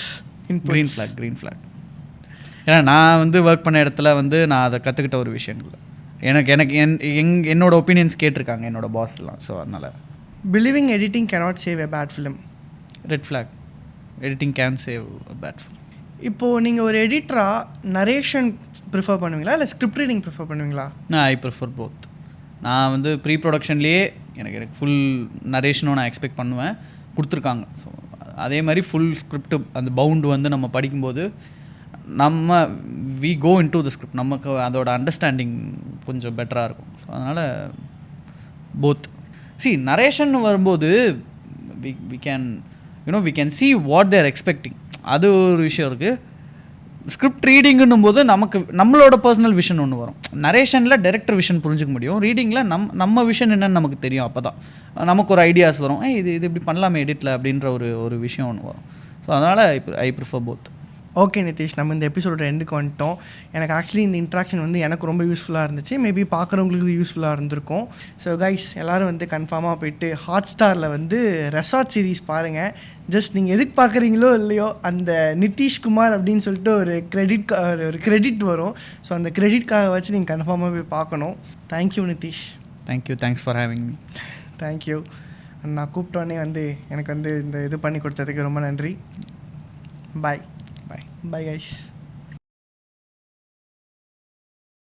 inputs? Green flag. Green flag. ஏன்னா நான் வந்து ஒர்க் பண்ண இடத்துல வந்து நான் அதை கற்றுக்கிட்ட ஒரு விஷயங்கள். எனக்கு என்னோட ஒப்பீனியன்ஸ் கேட்டிருக்காங்க என்னோட பாஸ்லாம். ஸோ அதனால். Believing editing cannot save a bad film? Red flag. Editing can save a bad film. இப்போது நீங்கள் ஒரு எடிட்டராக நரேஷன் ப்ரிஃபர் பண்ணுவீங்களா இல்லை ஸ்கிரிப்ட் ரீடிங் ப்ரிஃபர் பண்ணுவீங்களா? I prefer both. நான் வந்து ப்ரீ ப்ரொடக்ஷன்லேயே எனக்கு ஃபுல் நரேஷனும் நான் எக்ஸ்பெக்ட் பண்ணுவேன், கொடுத்துருக்காங்க. ஸோ அதே மாதிரி ஃபுல் ஸ்கிரிப்ட் அந்த பவுண்டு வந்து நம்ம படிக்கும்போது நம்ம we go into the script, நமக்கு அதோட அண்டர்ஸ்டாண்டிங் கொஞ்சம் பெட்டராக இருக்கும். ஸோ அதனால் போத். நரேஷன் வரும்போது we can see what they are expecting. அது ஒரு விஷயம் இருக்குது. ஸ்கிரிப்ட் ரீடிங்குன்னும் போது நம்மளோட பர்சனல் விஷன் ஒன்று வரும். நரேஷனில் டைரக்டர் விஷன் புரிஞ்சிக்க முடியும், ரீடிங்கில் நம்ம விஷன் என்னென்னு நமக்கு தெரியும். அப்போ தான் நமக்கு ஒரு ஐடியாஸ் வரும், இது இப்படி பண்ணலாமே எடிட்டில் அப்படின்ற ஒரு விஷயம் ஒன்று வரும். ஸோ அதனால் I prefer both. Okay Nitish, நம்ம இந்த எபிசோட எண்டுக்கு வந்துட்டோம். எனக்கு ஆக்சுவலி இந்த இன்ட்ராக்ஷன் வந்து எனக்கு ரொம்ப யூஸ்ஃபுல்லாக இருந்துச்சு, மேபி பார்க்குறவங்களுக்கு யூஸ்ஃபுல்லாக இருந்திருக்கும். ஸோ கைஸ், எல்லோரும் வந்து கன்ஃபார்மாக போய்ட்டு ஹாட் ஸ்டாரில் வந்து ரெசார்ட் சீரீஸ் பாருங்கள். ஜஸ்ட் நீங்கள் எதுக்கு பார்க்குறீங்களோ இல்லையோ அந்த நிதிஷ்குமார் அப்படின்னு சொல்லிட்டு ஒரு கிரெடிட் வரும். ஸோ அந்த கிரெடிட்காக வச்சு நீங்கள் கன்ஃபார்மாக போய் பார்க்கணும். Thank you Nitish. Thanks for having me. Thank you. நான் கூப்பிட்டோன்னே வந்து எனக்கு வந்து இந்த இது பண்ணி கொடுத்ததுக்கு ரொம்ப நன்றி. பாய். Bye guys.